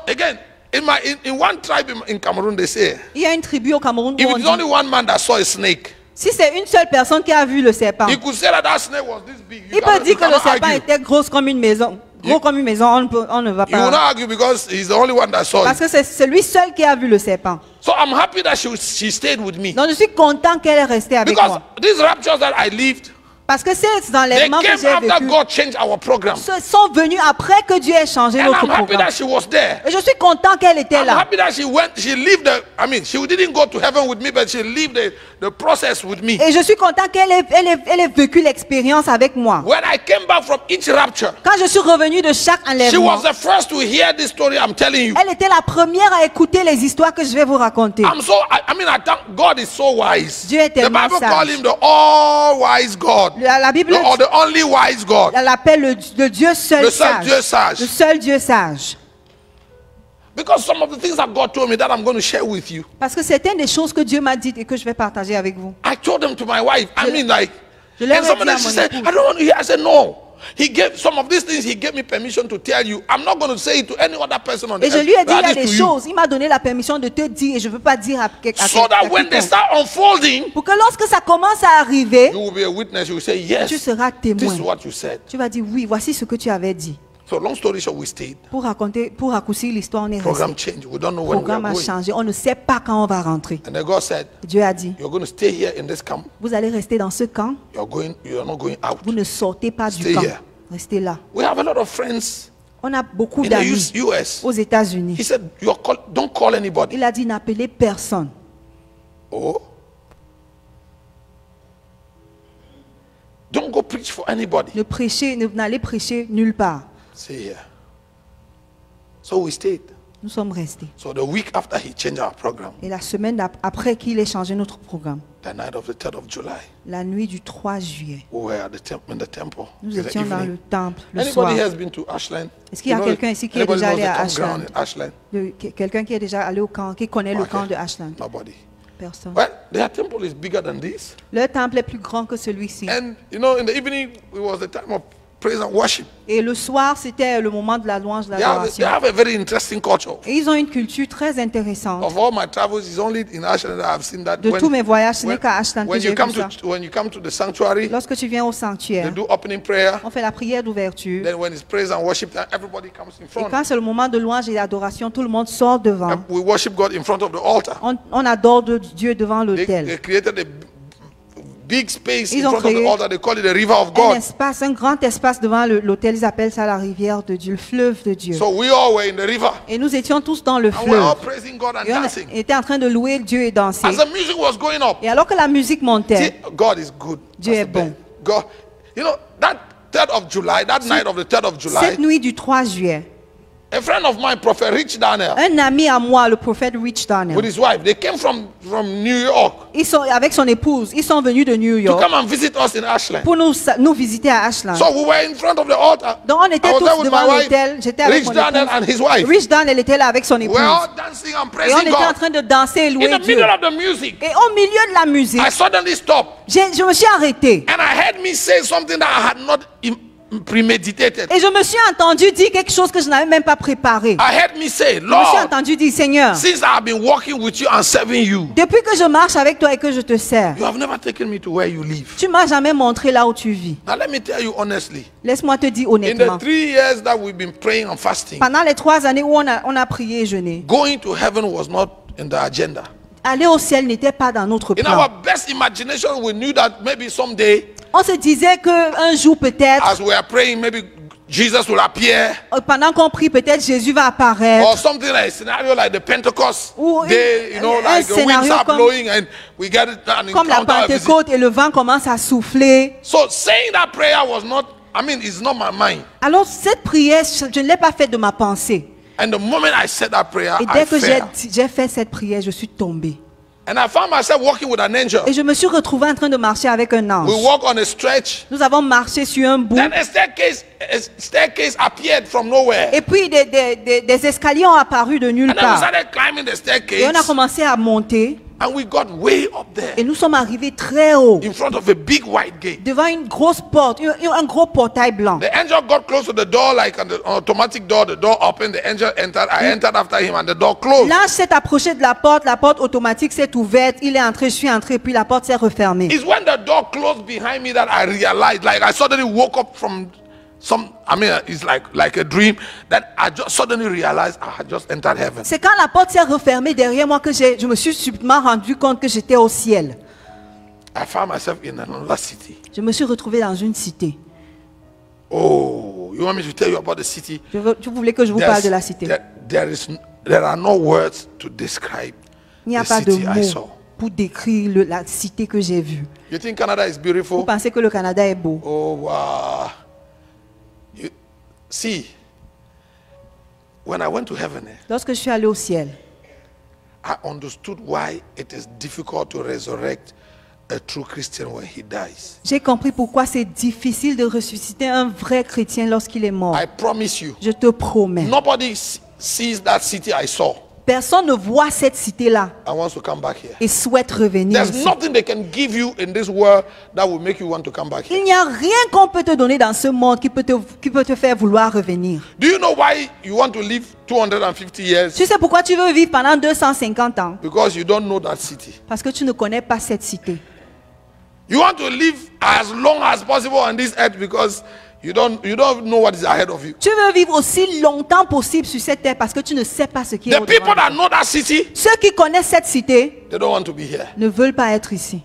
again, in one tribe in Cameroon, they say, Il y a une tribu au Cameroun if où on it's dit, only one man that saw a snake, si c'est une seule personne qui a vu le serpent, he could say that snake was this big. il peut dire que le cannot serpent argue. était gros comme une maison. Gros comme une maison, on ne va You will not pas. argue because he's the only one that saw Parce it. que c'est celui seul qui a vu le serpent. So I'm happy that she stayed with me. Donc je suis content qu'elle est restée avec Because moi. these raptures that I lived, Parce que ces they enlèvements que came j'ai after vécus God changed our program. sont venus après que Dieu ait changé And notre I'm happy programme. that she was there. Et je suis content qu'elle était I'm là. happy that she lived she didn't go to heaven with me, but she lived the process with me. Et je suis content qu'elle ait vécu l'expérience avec moi. When I came back from each rapture, Quand je suis revenu de chaque she enlèvement, was the first to hear this story I'm telling you. elle était la première à écouter les histoires que je vais vous raconter. I think God is so wise. Dieu est The tellement Bible sage. calls him the all-wise God. La Bible Or the only wise God. elle l'appelle le Dieu seul Le seul sage. Dieu sage. Le seul Dieu sage. Because some of the things that God told me that I'm going to share with you, Parce que certaines des choses que Dieu m'a dites et que je vais partager avec vous. I told them to my wife. Je leur ai And some of dit à them, she mon said, épouse. I don't want to hear. I said, no. He gave some of these things, he gave me permission to tell you. I'm not going to say it to any other person on the Et je earth. lui ai dit, il y a That des is to you. choses. Il m'a donné la permission de te dire et je ne veux pas dire à So that when they quiconque. start unfolding, Pour que lorsque ça commence à arriver, you will be a witness. You will say, yes, tu seras this is témoin. what you said. Tu vas dire, oui, voici ce que tu avais dit. So long story short, we stayed. Pour raccourcir l'histoire, on est resté. Program changed. We don't know Le when we are programme a going. changé. On ne sait pas quand on va rentrer. And then God said, Dieu a dit, you're going to stay here in this camp. vous allez rester dans ce camp. You're not going out. Vous ne sortez pas Stay du camp. here. Restez là. We have a lot of friends On a beaucoup in the d'amis US. aux États-Unis. He said, don't call anybody. Il a dit, n'appelez personne. Oh. Don't go preach for anybody. N'allez prêcher nulle part. Stay here. So we stayed. Nous sommes restés. So the week after he changed our program, Et la semaine après qu'il ait changé notre programme, the night of the 3rd of July, la nuit du 3 juillet, we were at in the temple. nous in the étions dans evening. le temple le soir. Anybody has been to Ashland? Est-ce qu'il y a quelqu'un ici qui est Anybody déjà knows allé the à campground Ashland? in Ashland? Quelqu'un qui est déjà allé au camp, qui connaît le Okay. camp de Ashland? Nobody. Personne. Well, their temple is bigger than this. Le temple est plus grand que celui-ci. And in the evening, it was the time of praise and worship. Et le soir, c'était le moment de la louange, de They l'adoration. have a very interesting culture. Et ils ont une culture très intéressante. Of all my travels, it's only in Ashland that I've seen that. De tous mes voyages, ce n'est qu'à Ashland que when j'ai you vu come ça. when you come to the sanctuary, Lorsque tu viens au they sanctuaire, do opening prayer. on fait la prière d'ouverture. Then when it's praise and worship time, everybody comes in Et front. quand c'est le moment de louange et d'adoration, tout le monde sort devant. And we worship God in front of the altar. On adore Dieu devant They l'autel. created a big space Ils in ont front of the créé altar. They call it the river of Un God. espace, un grand espace devant l'autel. Ils appellent ça la rivière de Dieu, le fleuve de Dieu. So we all were in the river. Et nous étions tous dans le And we're all fleuve. praising God and Et on dancing. était en train de louer Dieu et danser. As the music was going up, Et alors que la musique see, montait, God is good. Dieu est Pastor Ben. bon. God, that 3rd of July, that night of the 3rd of July, cette nuit du 3 juillet, a friend of mine, Prophet Rich Daniel, un ami à moi, le prophète Rich Daniel, with his wife, they came from New York avec son épouse, ils sont venus de New to York come and visit us in Ashland. pour nous visiter à Ashland. So we were in front of the altar. Donc on était I was tous there with devant my wife, l'autel. J'étais avec Rich mon Daniel and épouse. his wife. Rich Daniel était là avec son épouse. We're all dancing and Et on praising était en God. train de danser et In louer the Dieu. middle of the music, Et au milieu de la musique, I suddenly stopped je me suis arrêtée. and I heard me say something that I had not premeditated. Et je me suis entendu dire quelque chose que je n'avais même pas préparé. I heard me say, Je me suis Lord, entendu dire, Seigneur, since I have been walking with you and serving you, depuis que je marche avec toi et que je te sers, you have never taken me to where you live. tu m'as jamais montré là où tu vis. Now let me tell you honestly, Laisse-moi te dire in the honnêtement. 3 years that we've been praying and fasting, Pendant les 3 années où on a prié et jeûné, going to heaven was not in the agenda. aller au ciel n'était pas dans notre In our plan. best imagination, we knew that maybe someday, On se disait qu'un jour peut-être, as we are praying, maybe Jesus will appear, pendant qu'on prie, peut-être Jésus va or apparaître. something like a scenario like the Pentecost Ou day, you know, un like the winds scénario are comme- blowing and we get an Comme la encounter. Everything. Pentecôte et le vent commence à souffler. So saying that prayer was not, I mean, it's not my mind. Alors cette prière, je ne l'ai pas faite de ma pensée. And the moment I said that prayer, Et I dès que fell. j'ai fait cette prière, je suis tombée. And I found myself walking with an angel. Et je me suis retrouvée en train de marcher avec un ange. We walk on a stretch. Nous avons marché sur un bout. Then a staircase appeared from nowhere. Et puis des escaliers ont apparu de nulle And then we part. started climbing the Et on a staircase. commencé à monter. And we got way up there Et nous sommes arrivés très haut. in front of a big white gate. Devant une grosse porte, un gros portail blanc. The angel got close to the door like an automatic door. The door opened. The angel entered. I entered after him and the door closed. L'ange s'est approché de la porte automatique s'est ouverte. Il est entré, je suis entré, puis la porte s'est refermée. It's when the door closed behind me that I realized, like I suddenly woke up from it's like a dream that I just suddenly realized I had just entered heaven. C'est quand la porte s'est refermée derrière moi que je me suis subitement rendu compte que j'étais au ciel. I found myself in another city. Je me suis retrouvé dans une cité. Oh, you want me to tell you about the city? Tu voulais que je vous parle de la cité. There are no words to describe Il n'y a the pas de city I saw. mots pour décrire la cité que j'ai vue. You think Canada is Vous beautiful? pensez que le Canada est beau? Oh, wow. See, when I went to heaven, Lorsque je suis allé au ciel, I understood why it is difficult to resurrect a true Christian when he dies. j'ai compris pourquoi c'est difficile de ressusciter un vrai chrétien lorsqu'il est mort. I promise you, Je te promets. nobody sees that city I saw Personne ne voit cette cité-là and wants to come back here. et souhaite revenir There's ici. nothing they can give you in this world that will make you want to come back here. Il n'y a rien qu'on peut te donner dans ce monde qui peut te faire vouloir revenir. Do you know why you want to live 250 years? Tu sais pourquoi tu veux vivre pendant 250 ans? Because you don't know that city. Parce que tu ne connais pas cette cité. You want to live as long as possible on this earth because you don't know what is ahead of you. Tu veux vivre aussi longtemps possible sur cette terre parce que tu ne sais pas ce qui est The au people devant. that know that city, Ceux qui connaissent cette cité they don't want to be here. ne veulent pas être ici.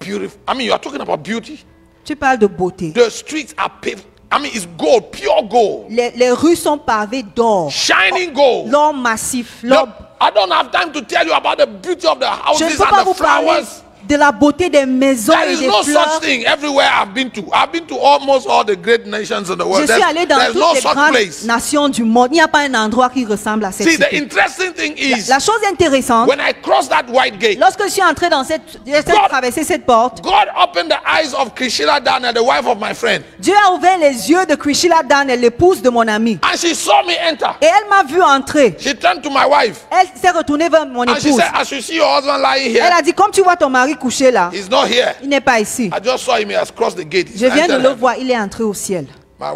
Beautiful. I mean, you are talking about beauty. Tu parles de beauté. The streets are paved. I mean, it's gold, pure gold, Les rues sont pavées d'or. shining gold. L'or massif. L'or. I don't have time to tell you about the beauty of the Je ne houses peux pas and the vous parler flowers. de la beauté des maisons There et is des no fleurs. such thing everywhere I've been to. I've been to almost all the great nations in the world. Je suis allé dans There's no toutes les such grandes place. nations du monde. Il n'y a pas un endroit qui ressemble à cette See, the cité. interesting thing is La chose intéressante, when I crossed that white gate, lorsque je suis entré dans j'ai traversé cette porte, God opened the eyes of Krishila Dana, the wife of my friend, Dieu a ouvert les yeux de Krishila Daniel, l'épouse de mon ami. and she saw me enter. Et elle m'a vu entrer. She turned to my wife Elle s'est retournée vers mon and she épouse. said, "As you see your husband lying Elle here, a dit, comme tu vois ton mari couché là, he's not here. il n'est pas ici. I just saw him. He has crossed the gate. He's Je viens de entered le heaven." voir, il est entré au ciel. My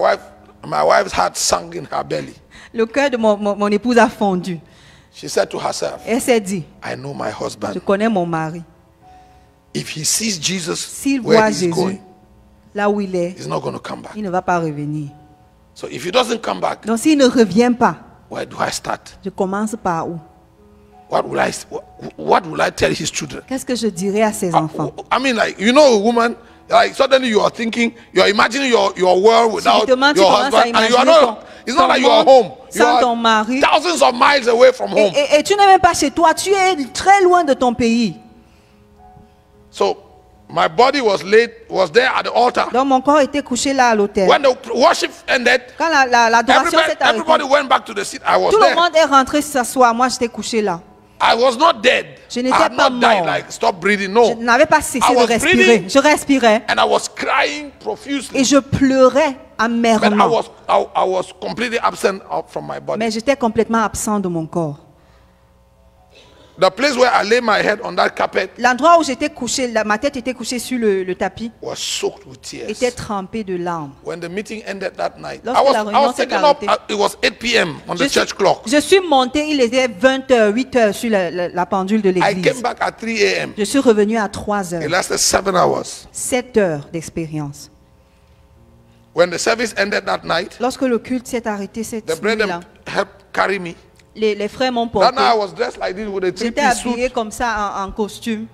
wife's heart sank in her belly. Le cœur de mon épouse a fondu. She said to herself, Elle s'est dit, "I know my je husband. connais mon mari. If he sees Jesus S'il where voit he's Jésus going, là où il est, he's not going to come back. il ne va pas revenir. So if he doesn't come back, Donc s'il ne revient pas, where do I start? je commence par où? What will I tell his children? Qu'est-ce que je dirais à ses enfants? I mean, like, you know, a woman, like suddenly you are thinking, you are imagining your world without Subitement, tu your commences à husband, and you are imaginer not. It's not ton like you are monde home. You sans ton are mari. thousands of miles away from home. Et tu n'es même pas chez toi, tu es très loin de ton pays. So my body was there at the altar. Donc mon corps était couché là à l'autel. When the worship ended, Quand l'adoration s'est everybody arrêtée, went back to the seat. I was tout le there. monde est rentré s'asseoir. Moi, j'étais couché là. I was not dead. Je I n'étais had pas not died, mort. like stop breathing. Je No. n'avais pas cessé I de was respirer. breathing. Je respirais And I was crying profusely. et je pleurais But amèrement. I was completely absent from my body. Mais j'étais complètement absent de mon corps. the place where I lay my head on that carpet l'endroit où j'étais couché, ma tête était couchée sur le tapis, was soaked with tears. était trempé de larmes. When the meeting ended that night, Lorsque la I réunion was s'est taken up. arrêtée, It was 8 p.m. on the church clock. Je suis monté, il était 20h, 8h sur la pendule de I l'église. came back at 3 a.m. Je suis revenu à 3 It heures. lasted 7 hours. 7 heures d'expérience. When the service ended that night, Lorsque le culte s'est arrêté cette the nuit-là, brethren helped carry me. les frères m'ont That porté. night I was dressed like this with a J'étais 3-piece habillé suit. comme ça en costume,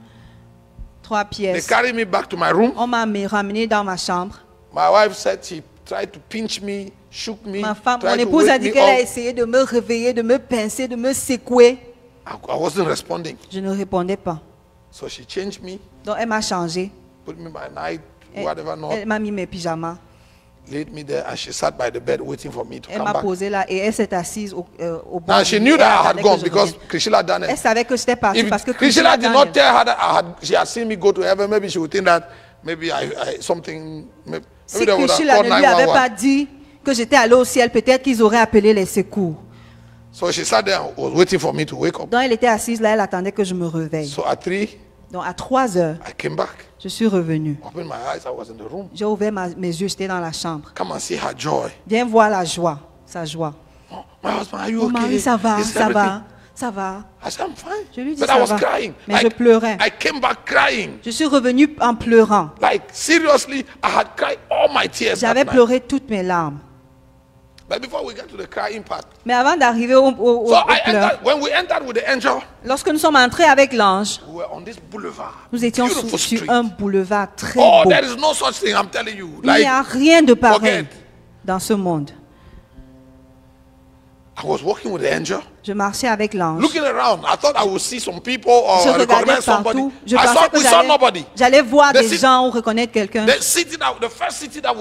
3 They pièces. carried me back to my room. On m'a ramené dans ma chambre. My wife said she tried to pinch me, shook me, Ma femme, mon tried to épouse a wake dit me qu'elle a up. essayé de me réveiller, de me pincer, de me secouer. I wasn't responding. Je ne répondais pas. So she changed me, Donc elle m'a changé. put me by night, Elle, whatever not, elle m'a mis mes pyjamas. laid me there, and she sat by the bed waiting for me to Elle come m'a back. posé là et elle s'est assise au bord. Now du she lit. knew Elle that I had attendait que gone je because revienne. Priscilla done Elle it. savait que j'étais parti parce que If Priscilla did not Daniel- tell her that she had seen me go to heaven, maybe she would think that maybe something, maybe Si they would have Priscilla called ne lui avait 911. pas dit que j'étais allé au ciel, peut-être qu'ils auraient appelé les secours. So she sat there and was waiting for me to wake up. Donc elle était assise là, elle attendait que je me réveille. So at 3, Donc à 3 heures, I came back. je suis revenu. Opened my eyes, I was in the room. J'ai ouvert mes yeux, j'étais dans la chambre. Come and see her joy. Viens voir la joie, sa joie. Oh, my husband, are you Mon okay? mari, ça va, Is ça everything- va, ça va. I said, I'm fine. Je lui dis, But ça I was va. crying. Mais je pleurais. I came back crying. Je suis revenu en pleurant. Like, seriously, I had cried all my tears. that J'avais night. pleuré toutes mes larmes. But before we get to the crying part, Mais avant d'arriver au so I pleurs, entered, when we entered with the angel, lorsque nous sommes entrés avec l'ange, we were on this boulevard. nous étions Beautiful sur street. un boulevard très Oh, beau. there is no such thing, I'm telling you. Il n'y a rien de pareil forget. dans ce monde. I was walking with the angel, Je marchais avec l'ange. looking around. I thought I would see some people or Je regardais recognize somebody. partout. Je I pensais saw, que we saw nobody. j'allais voir The des city- gens ou reconnaître quelqu'un. The first city that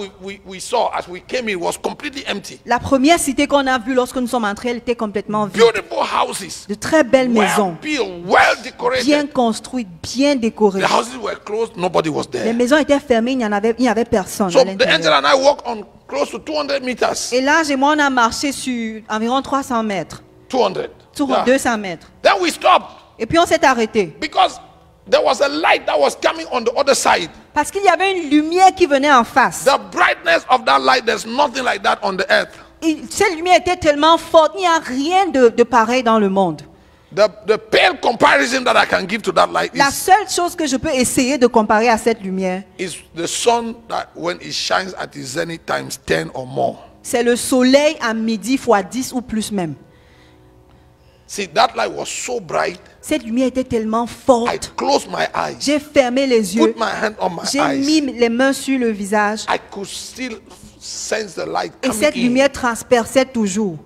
we saw as we came in was completely empty. La première cité qu'on a vue lorsque nous sommes entrés, elle était complètement vide. Beautiful houses, De très belles well maisons, built, well bien decorated. construites, bien décorées. The houses were closed, nobody was Les there. maisons étaient fermées, il n'y avait personne So à the angel l'intérieur. and I walked on close to 200 meters. Et l'ange et moi, on a marché sur environ 300 mètres, 200. sur Yeah. 200 mètres. Then we stopped Et puis on s'est arrêté. because there was a light that was coming on the other side. Parce qu'il y avait une lumière qui venait en face. The brightness of that light, there's nothing like that on the earth. Et cette lumière était tellement forte, il n'y a rien de pareil dans le monde. The pale comparison that I can give to that light La seule chose que je peux essayer de comparer à cette lumière, is the sun that when it shines at its zenith times 10 or more. c'est le soleil à midi fois 10 ou plus même. See, that light was so bright, Cette lumière était tellement I forte. closed my eyes, J'ai fermé les yeux. put my hand on my J'ai mis eyes. les mains sur le visage. I could still sense the light Et coming cette in. lumière transperçait toujours.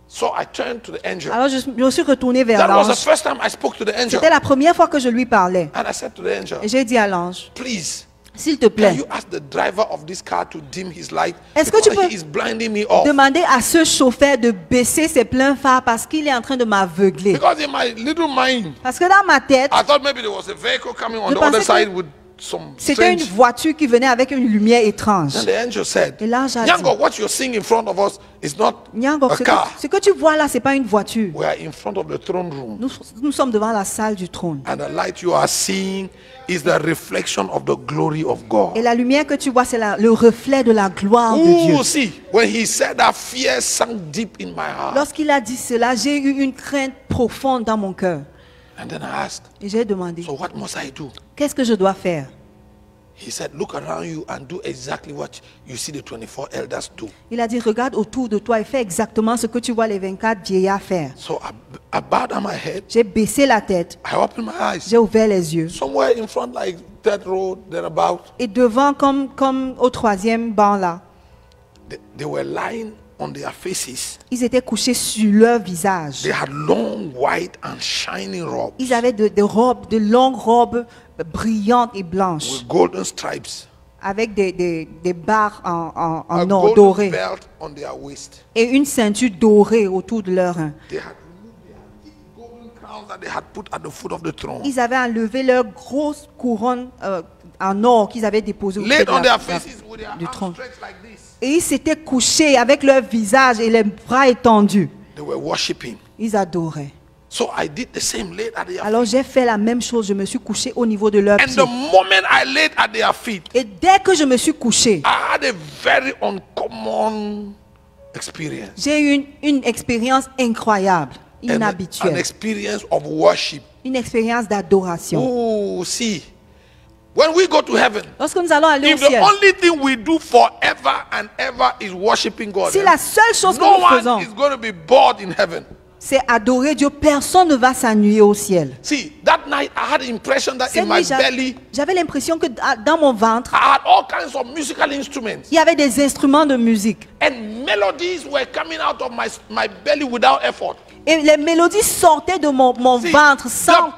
So I turned to the angel. Alors je me suis retourné vers That was the l'ange. first time I spoke to the angel. C'était la première fois que je lui parlais. And I said to the angel, Et j'ai dit à l'ange, please, s'il te can plaît, you ask the driver of this car to dim his light? Est-ce que tu Because peux he is blinding me off. demander à ce chauffeur de baisser ses pleins phares parce qu'il est en train de m'aveugler. Because in my little mind, Parce que dans ma tête, I thought maybe there was a vehicle coming on Je the other pensais que side with some c'était une strange. voiture qui venait avec une lumière étrange. And the angel said, Et l'ange a dit, Nyango, what you're seeing in front of us is not Nyangok, a ce car. que tu vois là, c'est pas une voiture. We are in front of the throne room. Nous sommes devant la salle du trône. And the light you are seeing is the reflection of the glory of God. Et la lumière que tu vois, c'est le reflet de la gloire de Dieu. Ooh, see, when he said that, fear sank deep in my heart. Lorsqu'il a dit cela, j'ai eu une crainte profonde dans mon cœur. And then I asked, Et j'ai demandé, so what must I do? qu'est-ce que je dois faire? He said, look around you and do exactly what you see the 24 elders do. Il a dit, regarde autour de toi et fais exactement ce que tu vois les 24 vieillards faire. So I bowed down my head. J'ai baissé la tête, I opened my eyes. j'ai ouvert les yeux. Somewhere in front, like third row, thereabout, Et devant, comme au troisième banc là, they were lying on their faces. ils étaient couchés sur leur visage. They had long, white and shining robes Ils avaient de robes, de longues robes brillantes et blanches, with golden stripes. avec des barres en A or golden doré belt on their waist. et une ceinture dorée autour de leur rein. They had removed their golden crowns that they had put at the foot of the throne. Ils avaient enlevé leur grosse couronne en or qu'ils avaient déposée autour Laid on de their faces with their du arms trône. stretched like this. Et ils s'étaient couchés avec leur visage et les bras étendus. They were worshiping. Ils adoraient. So I did the same, laid at their Alors j'ai fait la même chose, je me suis couché au niveau de leurs feet. And pieds. the moment I laid at their feet, Et dès que je me suis couché, I had a very uncommon experience. j'ai eu une expérience incroyable, An inhabituelle, experience of worship. une expérience d'adoration. Oh, see, when we go to heaven, Lorsque nous allons aller au if the ciel, only thing we do forever and ever is worshiping God, si la seule chose que no nous one faisons, is going to be bored in heaven. c'est adorer Dieu, personne ne va s'ennuyer au ciel. See, that night I had the impression that Cette in my nuit, belly j'avais l'impression que dans mon ventre, I had all kinds of musical instruments, il y avait des instruments de musique. and melodies were coming out of my belly without effort. Et les mélodies sortaient de mon See, ventre sans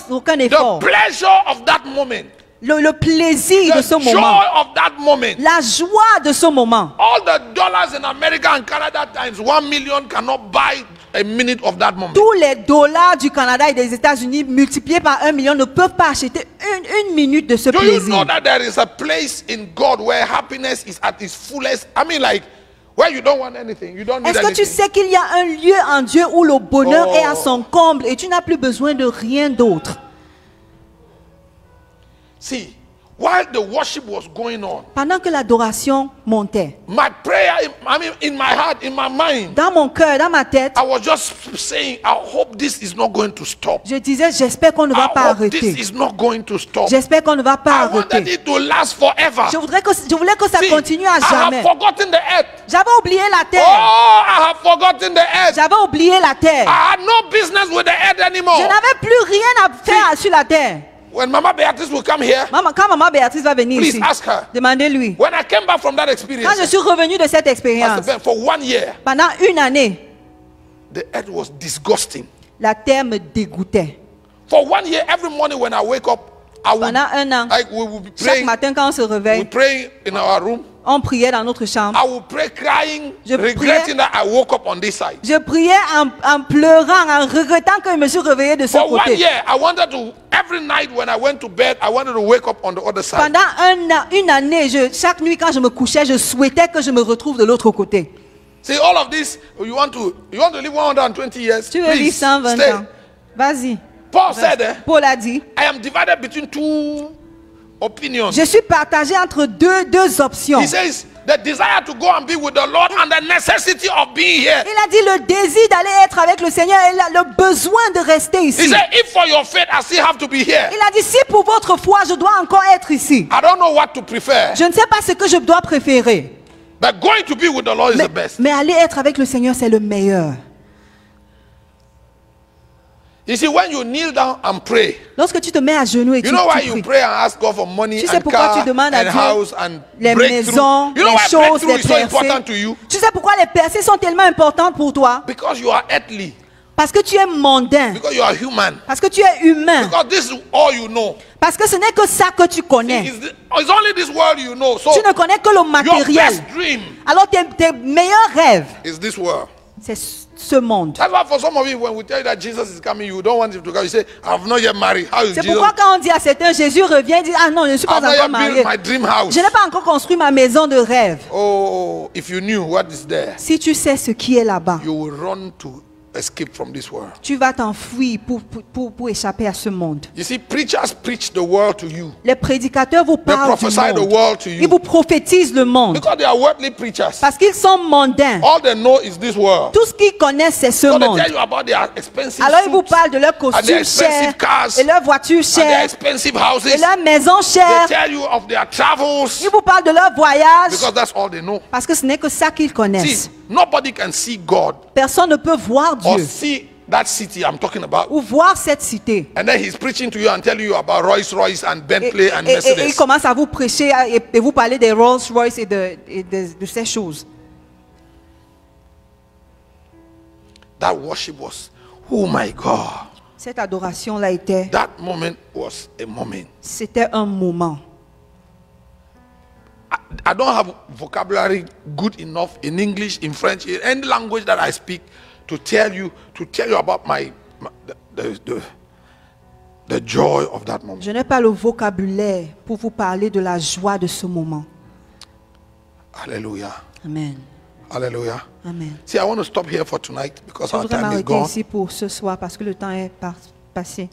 aucun effort. the pleasure of that moment, Le plaisir de the ce joy moment, of that moment, la joie de ce moment. all the dollars in America and Canada times 1 million cannot buy a minute of that moment. Tous les dollars du Canada et des États-Unis multipliés par 1 million ne peuvent pas acheter une minute de ce Do you know plaisir. that there is a place in God where happiness is at its fullest? I mean, like, where you don't want anything, you don't need Est-ce que tu anything. sais qu'il y a un lieu en Dieu où le bonheur Oh. est à son comble et tu n'as plus besoin de rien d'autre? See, while the worship was going on, Pendant que l'adoration montait, my prayer, I mean, in my heart, in my mind, dans mon cœur, dans ma tête, I was just saying, I hope this is not going to stop. je disais, j'espère qu'on ne va I pas hope this arrêter. is not going to stop. J'espère qu'on ne va pas I wanted arrêter. it to last forever. Je voulais que ça See, continue à I have jamais. forgotten the earth. J'avais oublié la Oh, terre. I have forgotten the earth. J'avais oublié la terre. I had no business with the earth Je anymore. n'avais plus rien à faire sur la terre. When Mama Beatrice will come here, Quand maman Béatrice va venir please ici, ask her. demandez-lui. When I came back from that Quand experience, je suis revenu de cette Pastor expérience, Ben, for 1 year, pendant une année, the earth was disgusting. la terre me dégoûtait. For 1 year, every morning when I wake up, I would, Pendant un an, like, we would be chaque praying, matin quand on se we réveille, pray in our room. on priait dans notre chambre. I would pray crying, Je regretting that I woke up on this side. Je priais en pleurant, en regrettant que je me suis réveillée de ce For 1 côté. year, I wanted to, every night when I went to bed, I wanted to wake up on the other side. Pendant une année, chaque nuit quand je me couchais, je souhaitais que je me retrouve de l'autre côté. See, all of this, you want to live 120 years? Tu veux vivre Please, 120 stay. ans. Vas-y. Paul said, Paul a dit, I am divided between two opinions. je suis partagé entre deux options. He says, the desire to go and be with the Lord and the necessity of being here. Il a dit le désir d'aller être avec le Seigneur et le besoin de rester He ici. said, if for your faith I still have to be here, Il a dit si pour votre foi je dois encore être ici. I don't know what to prefer. Je ne sais pas ce que je dois préférer. But going to be with the Lord is the best. Mais aller être avec le Seigneur c'est le meilleur. You see, when you kneel down and pray, Lorsque tu te mets à genoux et you tu know why pries. you pray and ask God for money Tu sais and pourquoi car tu demandes à and Dieu house and les breakthrough? maisons, You know les why choses, breakthrough les is so important to percées. you? Tu sais pourquoi les percées sont tellement importantes pour toi? Because you are earthly. Parce que tu es mondain. Because you are human. Parce que tu es humain. Because this is all you know. Parce que ce n'est que ça que tu connais. It's only this world you know. So Tu ne connais que le your matériel. best dream Alors tes meilleurs rêves, is this world. c'est ce monde. That's why for some of you, when we tell you that Jesus is coming, you don't want him to come. You say, I've not yet married. How is C'est Jesus? pourquoi quand on dit à certains, Jésus revient, il dit, ah non, je ne suis pas I've not encore yet marié. built my dream house. Je n'ai pas encore construit ma maison de rêve. Oh, if you knew what is there, Si tu sais ce qui est là-bas, you will run to escape from this world. tu vas t'enfuir pour échapper à ce monde. You see, preachers preach the world to you. Les prédicateurs vous They parlent du prophesy the monde. world to Ils you. vous prophétisent le monde. Because they are worldly preachers. Parce qu'ils sont mondains. All they know is this world. Tout ce qu'ils connaissent, c'est ce So they monde. tell you about their expensive Alors ils vous suits parlent de leurs and their costumes expensive chers, cars et leurs voitures and their chères, expensive et houses. leurs maisons They chères. tell you of their travels Ils vous parlent de leurs voyages. because that's all they know. Parce que ce n'est que ça qu'ils connaissent. See, nobody can see God Personne ne peut voir or Dieu see that city I'm talking about. ou voir cette cité. And then he's preaching to you and telling you about Rolls Royce and Et, Bentley and et il Mercedes. commence à vous prêcher et vous parler des Rolls Royce et de ces choses. That worship was, oh my God. Cette adoration-là était, That moment was a moment. c'était un moment. I don't have vocabulary good enough in English, in French, in any language that I speak to tell you about the joy of that moment. Je n'ai pas le vocabulaire pour vous parler de la joie de ce moment. Hallelujah. Amen. Hallelujah. Amen. See, I want to stop here for tonight because Je our voudrais time is m'arrêter gone. ici pour ce soir parce que le temps est passé.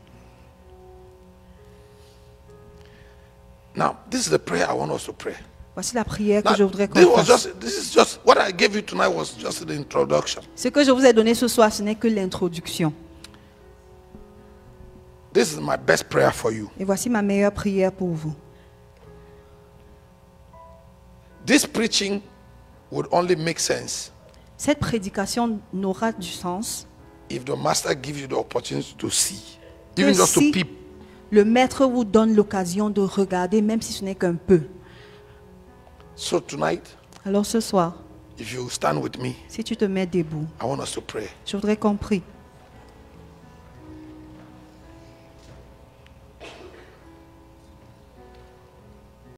Now, this is the prayer I want us to pray. Voici la prière Now, que je voudrais qu'on fasse. this is just what I gave you tonight was just the introduction. Ce que je vous ai donné ce soir, ce n'est que l'introduction. This is my best prayer for you. Et voici ma meilleure prière pour vous. This preaching would only make sense Cette prédication n'aura du sens if the master gives you the opportunity to see, que even just to si peep. le maître vous donne l'occasion de regarder, même si ce n'est qu'un peu. So tonight, Alors ce soir, if you stand with me, si tu te mets debout, I want us to pray. je voudrais qu'on prie.